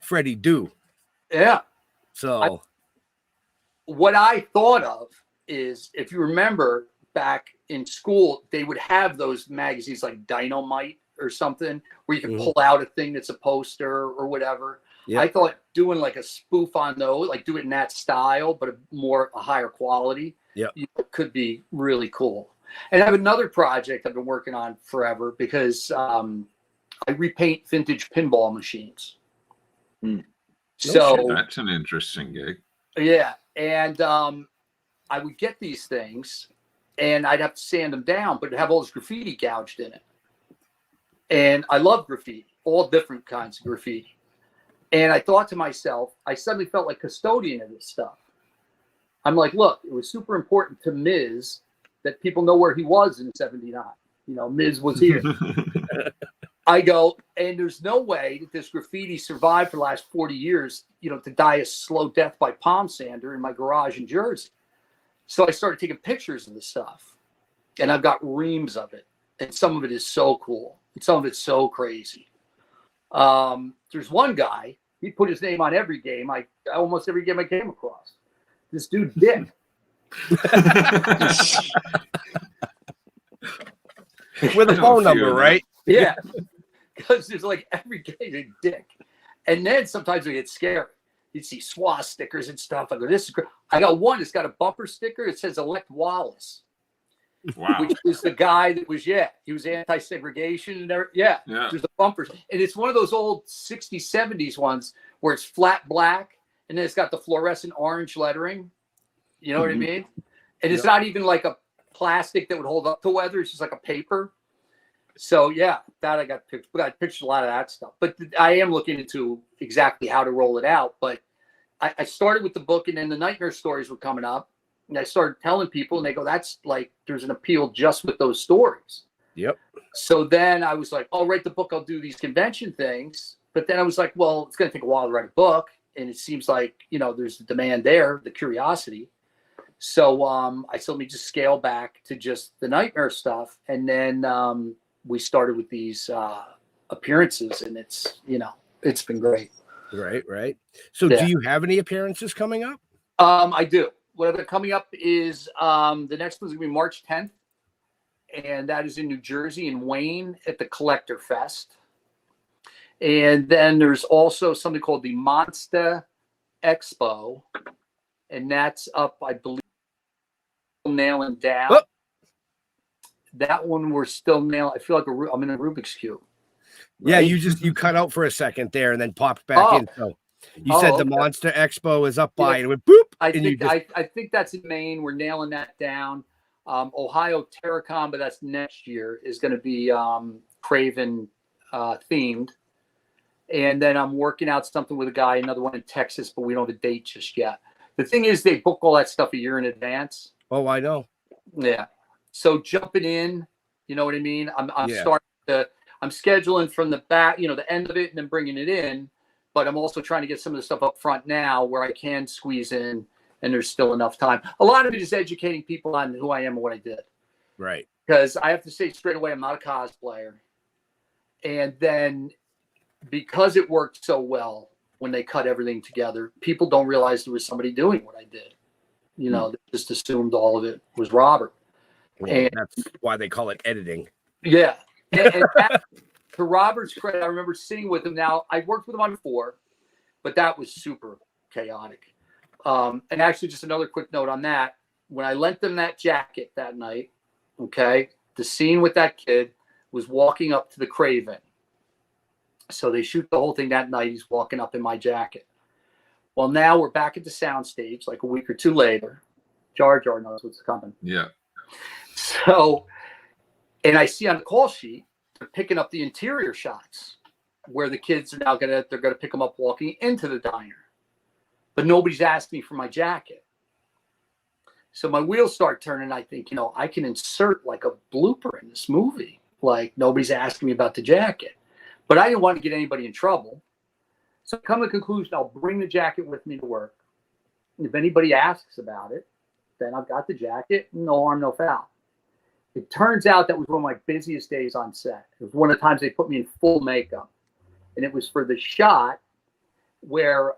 Freddy Do.
Yeah.
So
what I thought of is, if you remember back in school, they would have those magazines like Dynamite or something, where you can pull out a thing that's a poster or whatever. Yep. I thought doing like a spoof on those, like do it in that style, but a higher quality, could be really cool. And I have another project I've been working on forever, because I repaint vintage pinball machines.
Mm.
So
that's an interesting gig.
Yeah. And I would get these things and I'd have to sand them down, but it'd have all this graffiti gouged in it. And I love graffiti, all different kinds of graffiti. And I thought to myself, I suddenly felt like custodian of this stuff. I'm like, look, it was super important to Miz that people know where he was in '79. You know, Miz was here. I go, and there's no way that this graffiti survived for the last 40 years, you know, to die a slow death by palm sander in my garage in Jersey. So I started taking pictures of this stuff, and I've got reams of it. And some of it is so cool. And some of it's so crazy. There's one guy, he put his name on every game. Almost every game I came across. This dude, Dick.
With a phone number, right?
Yeah. Because there's like every game a Dick. And then sometimes I get scared. You'd see SWAT stickers and stuff. I go, this is great. I got one that's got a bumper sticker. It says Elect Wallace.
Wow.
Which is the guy that was, he was anti-segregation and there. Yeah. There's the bumpers. And it's one of those old 60s, 70s ones where it's flat black and then it's got the fluorescent orange lettering. You know what I mean? And it's not even like a plastic that would hold up to weather. It's just like a paper. So that I got pictures. I got pictures a lot of that stuff. But I am looking into exactly how to roll it out. But I started with the book, and then the nightmare stories were coming up. And I started telling people, and they go, that's like, there's an appeal just with those stories.
Yep.
So then I was like, I'll write the book. I'll do these convention things. But then I was like, well, it's going to take a while to write a book. And it seems like, there's the demand there, the curiosity. So I said, let me just scale back to just the nightmare stuff. And then we started with these appearances, and it's been great.
Right. So do you have any appearances coming up?
I do. What are coming up is the next one's going to be March 10th. And that is in New Jersey, in Wayne, at the Collector Fest. And then there's also something called the Monster Expo. And that's up, I believe, nailing down. Oh. That one we're still nailing. I feel like I'm in a Rubik's Cube.
Right? Yeah, you cut out for a second there and then popped back in. So you said the Monster Expo is up by and it went boop.
I think that's in Maine. We're nailing that down. Ohio Terracon, but that's next year, is going to be Craven themed. And then I'm working out something with a guy, another one in Texas, but we don't have a date just yet. The thing is, they book all that stuff a year in advance.
Oh, I know.
Yeah. So jumping in, you know what I mean? I'm scheduling from the back, the end of it and then bringing it in. But I'm also trying to get some of the stuff up front now where I can squeeze in and there's still enough time. A lot of it is educating people on who I am and what I did.
Right.
Because I have to say straight away, I'm not a cosplayer. And then because it worked so well when they cut everything together, people don't realize there was somebody doing what I did. They just assumed all of it was Robert.
Well, and that's why they call it editing.
Yeah. And to Robert's credit, I remember sitting with him. Now, I worked with him on 4, but that was super chaotic. And actually, just another quick note on that. When I lent them that jacket that night, okay, the scene with that kid was walking up to the Craven. So they shoot the whole thing that night. He's walking up in my jacket. Well, now we're back at the soundstage like a week or two later. Jar Jar knows what's coming.
Yeah.
So, and I see on the call sheet, they're picking up the interior shots where the kids are now they're going to pick them up walking into the diner. But nobody's asked me for my jacket. So my wheels start turning. I think, I can insert like a blooper in this movie. Like nobody's asking me about the jacket. But I didn't want to get anybody in trouble. So I come to the conclusion, I'll bring the jacket with me to work. If anybody asks about it, then I've got the jacket. No harm, no foul. It turns out that was one of my busiest days on set. It was one of the times they put me in full makeup. And it was for the shot where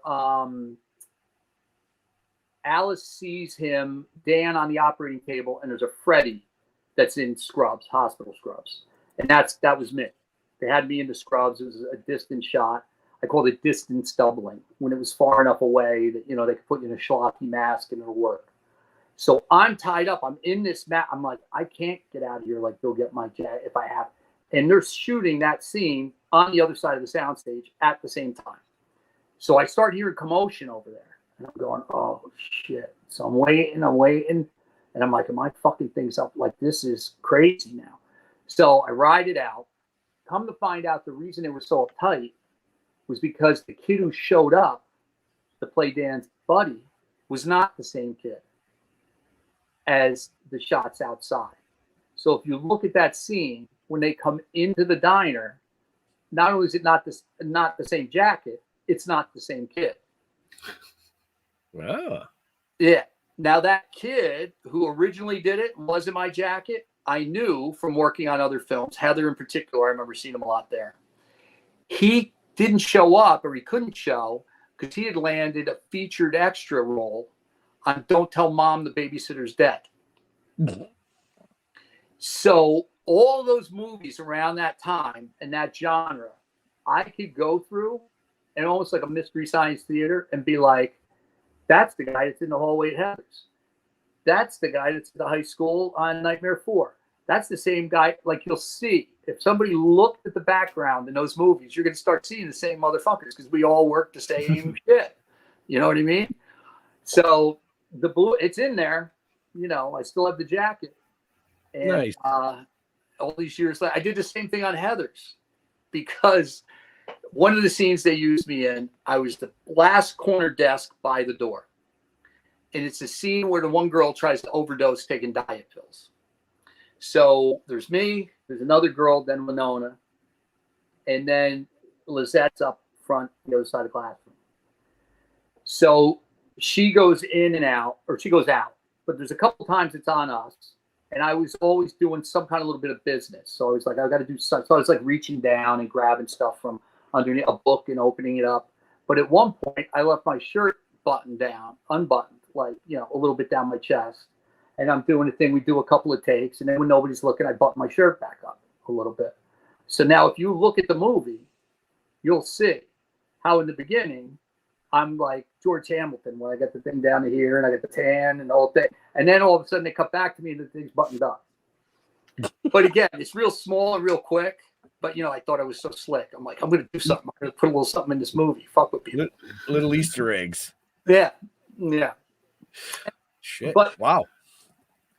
Alice sees Dan on the operating table, and there's a Freddy that's in scrubs, hospital scrubs. And that was me. They had me in the scrubs. It was a distant shot. I called it distance doubling, when it was far enough away that, they could put you in a schlocky mask and it'll work. So I'm tied up. I'm in this mat. I'm like, I can't get out of here. Like, go get my jet if I have. And they're shooting that scene on the other side of the soundstage at the same time. So I start hearing commotion over there. And I'm going, oh, shit. So I'm waiting. And I'm like, am I fucking things up? Like, this is crazy now. So I ride it out. Come to find out, the reason they were so uptight was because the kid who showed up to play Dan's buddy was not the same kid as the shots outside. So if you look at that scene, when they come into the diner, not only is it not the same jacket, it's not the same kid.
Wow.
Yeah. Now that kid who originally did it was in my jacket. I knew from working on other films, Heather in particular, I remember seeing him a lot there. He didn't show up, or he couldn't show, because he had landed a featured extra role on Don't Tell Mom the Babysitter's Dead. Mm-hmm. So all those movies around that time and that genre, I could go through and almost like a Mystery Science Theater and be like, that's the guy that's in the hallway at Heather's. That's the guy that's at the high school on Nightmare 4. That's the same guy. Like, you'll see, if somebody looked at the background in those movies, you're going to start seeing the same motherfuckers because we all work the same shit. You know what I mean? So the blue, it's in there. I still have the jacket. And
nice.
All these years later, I did the same thing on Heather's because one of the scenes they used me in, I was the last corner desk by the door. And it's a scene where the one girl tries to overdose taking diet pills. So there's me, there's another girl, then Winona, and then Lizette's up front, the other side of the classroom. So she goes in and out, or she goes out, but there's a couple times it's on us. And I was always doing some kind of little bit of business. So I was like, I got to do something. So I was like reaching down and grabbing stuff from underneath a book and opening it up. But at one point, I left my shirt buttoned down, unbuttoned, like, you know, a little bit down my chest. And I'm doing a thing. We do a couple of takes. And then when nobody's looking, I button my shirt back up a little bit. So now if you look at the movie, you'll see how in the beginning, I'm like George Hamilton when I get the thing down to here and I get the tan and the whole thing. And then all of a sudden they cut back to me and the thing's buttoned up. But again, it's real small and real quick. But, you know, I thought I was so slick. I'm like, I'm going to do something. I'm going to put a little something in this movie. Fuck with people.
Little Easter eggs.
Yeah. Yeah.
Shit.
But,
wow.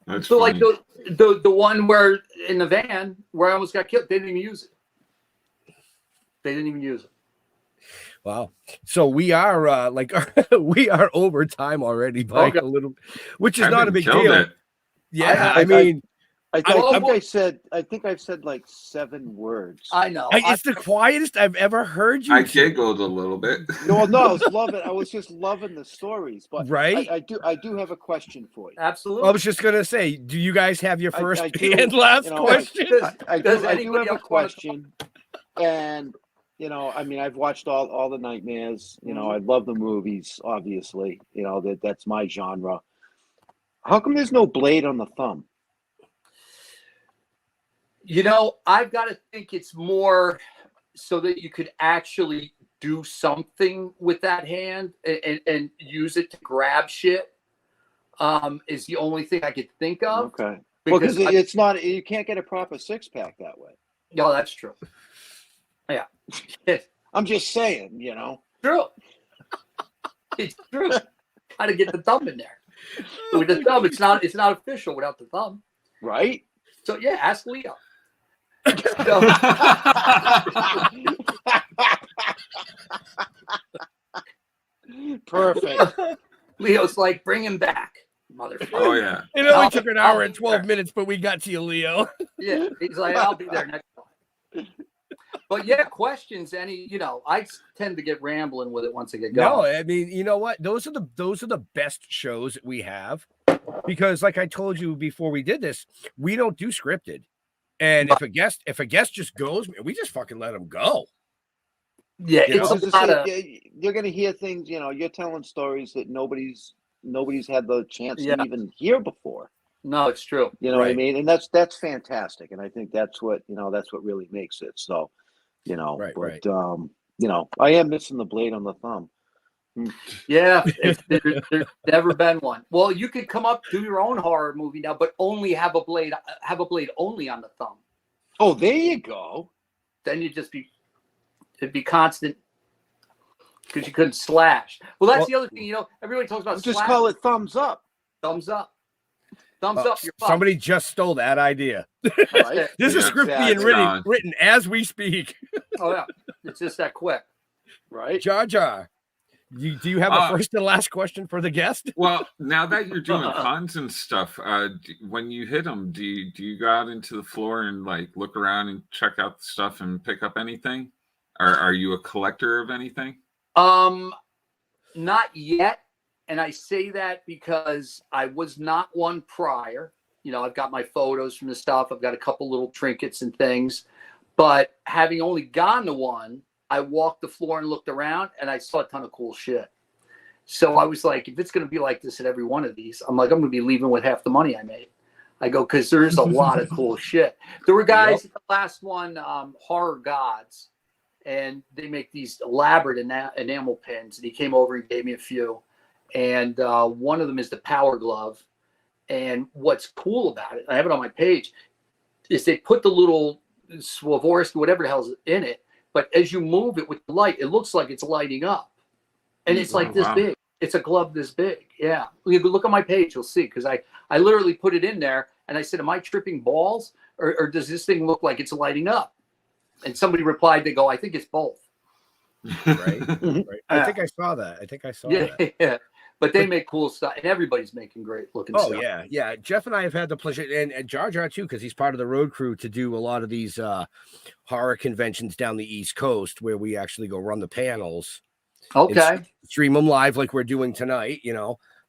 That's
so
funny.
like the one where in the van where I almost got killed, they didn't even use it. They didn't even use it.
Wow. So we are we are over time already by a little, which is not a big deal.
It.
Yeah,
I
think
I've said like 7 words.
I know.
it's the quietest I've ever heard you.
I giggled a little bit.
No, I was just loving the stories. But
right.
I do have a question for you.
Absolutely.
I was just gonna say, do you guys have your first
I do,
and last question?
I do have a question, and you know, I mean, I've watched all the Nightmares. You know, I love the movies. Obviously, you know that's my genre. How come there's no blade on the thumb?
You know, I've got to think it's more so that you could actually do something with that hand and use it to grab shit. Is the only thing I could think of.
Okay. Because it's not, you can't get a proper 6-pack that way.
No, that's true. Yeah.
I'm just saying, you know.
True. It's true. Got to get the thumb in there. With the thumb, it's not official without the thumb.
Right?
So yeah, ask Leo.
Perfect.
Leo's like, bring him back, motherfucker.
Oh yeah.
It only took an hour and 12 minutes, but we got to you, Leo.
Yeah, he's like, I'll be there next time. But yeah, questions. You know, I tend to get rambling with it once I get going.
No, I mean, you know what? Those are the best shows that we have, because like I told you before we did this, we don't do scripted. And if a guest just goes, we just fucking let them go.
Yeah, it's a lot of,
you're gonna hear things. You know, you're telling stories that nobody's had the chance to even hear before.
No, it's true.
You know what I mean? And that's fantastic. And I think that's what really makes it. So, you know, you know, I am missing the blade on the thumb.
Yeah, there's never been one. Well, you could come up, do your own horror movie now, but only have a blade only on the thumb.
Oh, there you go.
Then it'd be constant because you couldn't slash. Well, that's the other thing. You know, everybody talks about
just call it thumbs up.
Thumbs up. Thumbs up. You're fine.
Somebody just stole that idea.
Right?
This is script being written as we speak.
Oh yeah, it's just that quick,
right?
Jar Jar, do you have a first and last question for the guest?
Well, now that you're doing puns and stuff, when you hit them, do you go out into the floor and like look around and check out the stuff and pick up anything? Are you a collector of anything?
Not yet. And I say that because I was not one prior. You know, I've got my photos from the stuff. I've got a couple little trinkets and things. But having only gone to one, I walked the floor and looked around, and I saw a ton of cool shit. So I was like, if it's going to be like this at every one of these, I'm going to be leaving with half the money I made. I go, because there's a lot of cool shit. There were guys at the last one, Horror Gods, and they make these elaborate enamel pins. And he came over and gave me a few. And one of them is the Power Glove. And what's cool about it, I have it on my page, is they put the little Swarovski, whatever the hell's in it, but as you move it with the light, it looks like it's lighting up. And it's like this big. It's a glove this big. Yeah. You look on my page, you'll see, because I literally put it in there, and I said, am I tripping balls, or does this thing look like it's lighting up? And somebody replied, they go, I think it's both.
Right. I think I saw that.
Yeah. But they make cool stuff, and everybody's making great looking stuff.
Oh yeah. Jeff and I have had the pleasure, and Jar Jar too, because he's part of the road crew to do a lot of these horror conventions down the East Coast, where we actually go run the panels.
Okay.
Stream them live like we're doing tonight,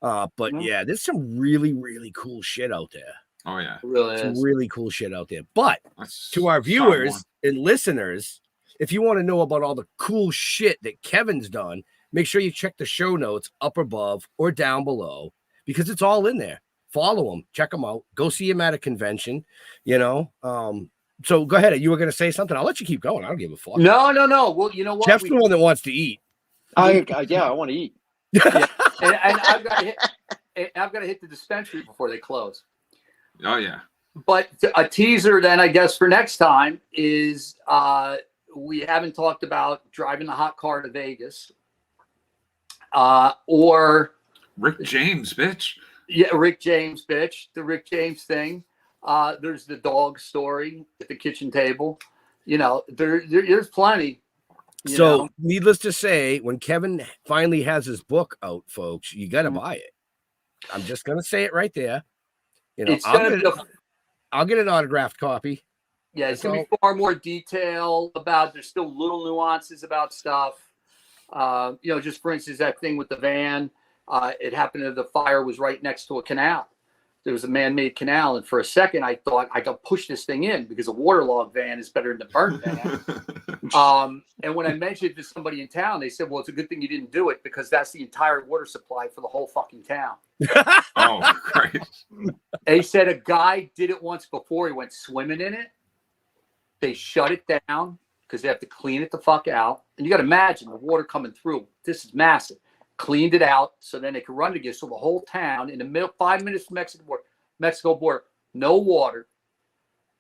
But yeah, there's some really, really cool shit out there.
Oh yeah,
Really
some
is.
really cool shit out there. But
That's
to our
solid
viewers
one.
and listeners, if you want to know about all the cool shit that Kevin's done, make sure you check the show notes up above or down below, because it's all in there. Follow him, check him out, go see him at a convention, So go ahead. You were going to say something. I'll let you keep going. I don't give a fuck.
No. Well, you know what?
Jeff's the one that wants to eat.
I want to eat.
Yeah. and I've got to hit the dispensary before they close.
Oh yeah.
But a teaser then, I guess, for next time is we haven't talked about driving the hot car to Vegas. Or
Rick James, bitch.
Yeah, Rick James, bitch. The Rick James thing. There's the dog story at the kitchen table. There's plenty.
So, needless to say, when Kevin finally has his book out, folks, you got to buy it. I'm just going to say it right there. I'll get an autographed copy.
Yeah, it's going to be far more detail about. There's still little nuances about stuff. Just for instance, that thing with the van. It happened that the fire was right next to a canal. There was a man-made canal, and for a second, I thought I could push this thing in because a waterlogged van is better than a burnt van. And when I mentioned it to somebody in town, they said, "Well, it's a good thing you didn't do it because that's the entire water supply for the whole fucking town."
Oh, Christ.
They said a guy did it once before. He went swimming in it. They shut it down because they have to clean it the fuck out. And you got to imagine the water coming through. This is massive. Cleaned it out so then they could run together. So the whole town in the middle, 5 minutes from Mexico border, no water.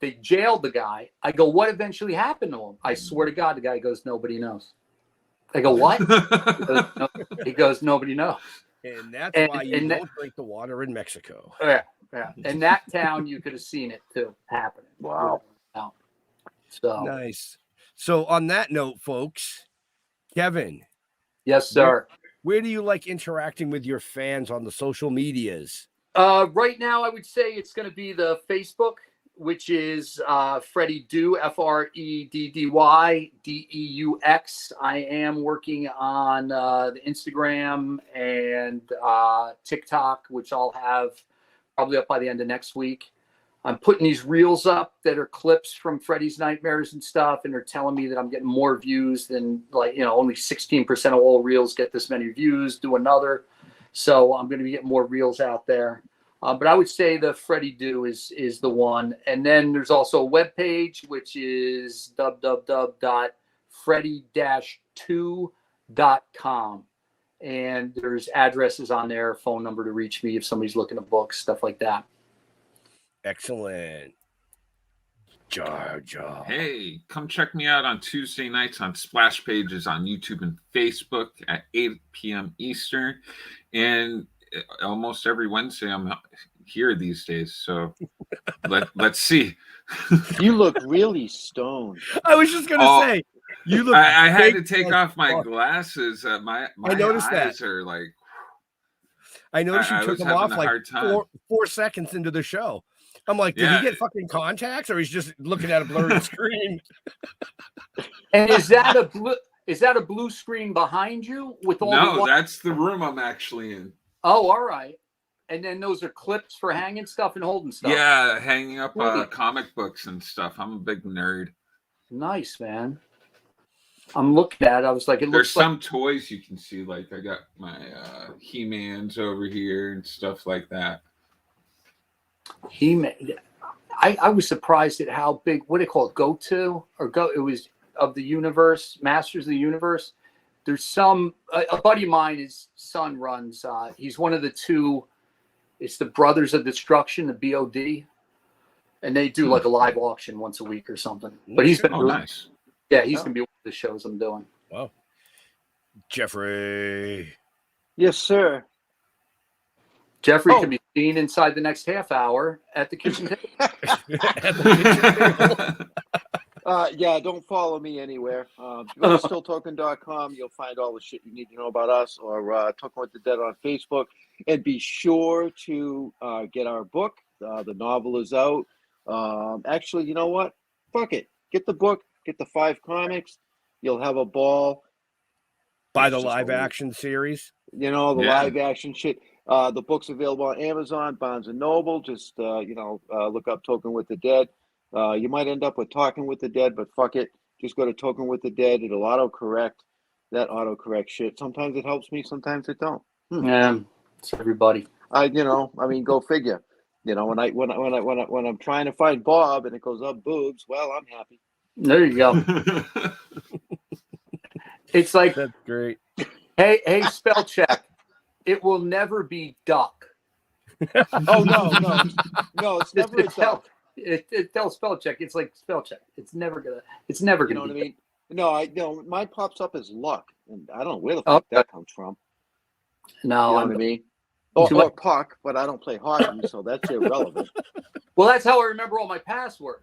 They jailed the guy. I go, what eventually happened to him? I swear to God, the guy goes, nobody knows. I go, what? He goes, nobody knows.
And that's why you don't drink the water in Mexico.
Yeah. And that town, you could have seen it too happening. Wow. So
nice. So on that note, folks, Kevin.
Yes, sir.
Where do you like interacting with your fans on the social medias?
Right now, I would say it's going to be the Facebook, which is Freddy Dew, FreddyDeux. I am working on the Instagram and TikTok, which I'll have probably up by the end of next week. I'm putting these reels up that are clips from Freddy's Nightmares and stuff, and they're telling me that I'm getting more views than only 16% of all reels get this many views. Do another, so I'm going to be getting more reels out there. But I would say the Freddy Dew is the one, and then there's also a webpage which is www.freddy-2.com, and there's addresses on there, phone number to reach me if somebody's looking at books, stuff like that.
Excellent. Jar Jar.
Hey, come check me out on Tuesday nights on Splash Pages on YouTube and Facebook at 8 p.m. Eastern. And almost every Wednesday I'm here these days. So let's see.
You look really stoned.
I was just going to say, you look.
I had to take off my glasses. My
I noticed
eyes
that.
are like.
I noticed you took them off like 4 seconds into the show. I'm like, did he get fucking contacts, or he's just looking at a blurry screen?
And is that a blue screen behind you with all?
No, that's the room I'm actually in.
Oh, all right. And then those are clips for hanging stuff and holding stuff.
Yeah, hanging up comic books and stuff. I'm a big nerd.
Nice, man. I'm looking at it. I was like,
there's some toys you can see. Like I got my He-Mans over here and stuff like that.
He-Man. I was surprised at how big. What do they call it? It was of the universe, Masters of the Universe. There's some. A buddy of mine, his son runs. He's one of the two. It's the Brothers of Destruction, the BOD, and they do like a live auction once a week or something. But he's been
nice.
Yeah, he's gonna be one of the shows I'm doing.
Wow. Jeffrey.
Yes, sir.
Jeffrey can be seen inside the next half hour at the kitchen table.
Yeah, don't follow me anywhere. Go to stilltoking.com. You'll find all the shit you need to know about us, or Toking with the Dead on Facebook. And be sure to get our book. The novel is out. Actually, you know what? Fuck it. Get the book. Get the 5 comics. You'll have a ball.
Buy the live action series.
You know, the live action shit. The book's available on Amazon, Barnes & Noble. Just, look up Toking with the Dead. You might end up with Talking with the Dead, but fuck it. Just go to Toking with the Dead. It'll autocorrect. That autocorrect shit. Sometimes it helps me. Sometimes it don't.
Yeah, it's everybody.
Go figure. You know, when I'm trying to find Bob and it goes up boobs, well, I'm happy.
There you go. It's like,
that's great.
Hey, spell check. It will never be duck.
Oh no, it's never a duck.
It tells spell check. It's like spell check. It's never gonna.
You know what I mean? No, mine pops up as luck, and I don't know where the fuck that comes from.
No,
you know what I mean? Or puck, but I don't play hockey, so that's irrelevant.
Well, that's how I remember all my passwords.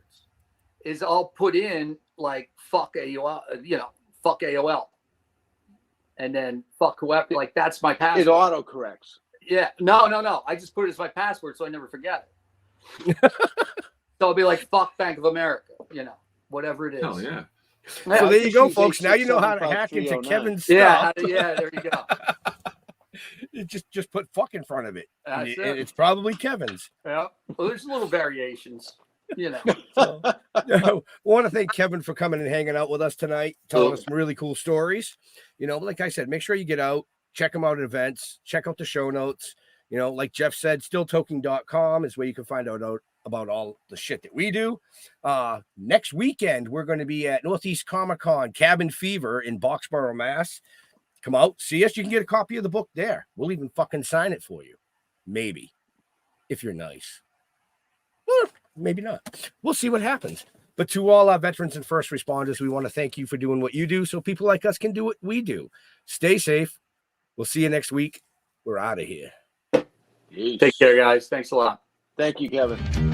Is I'll put in like fuck AOL, fuck AOL, and then fuck whoever. Like that's my password.
It autocorrects.
Yeah, no. I just put it as my password, so I never forget it. So I'll be like fuck Bank of America, whatever it is.
Hell yeah.
So there you go, folks. Now you know how to hack into Kevin's stuff.
Yeah, there you go.
Just put fuck in front of it.
That's it.
It's probably Kevin's.
Yeah. Well, there's little variations,
So, I want to thank Kevin for coming and hanging out with us tonight, telling us some really cool stories. Like I said, make sure you get out, check them out at events, check out the show notes. Like Jeff said, stilltoking.com is where you can find out about all the shit that we do. Next weekend, we're going to be at Northeast Comic-Con Cabin Fever in Boxborough, Mass. Come out, see us. You can get a copy of the book there. We'll even fucking sign it for you. Maybe. If you're nice. Or maybe not. We'll see what happens. But to all our veterans and first responders, we want to thank you for doing what you do so people like us can do what we do. Stay safe. We'll see you next week. We're out of here.
Peace. Take care, guys. Thanks a lot.
Thank you, Kevin.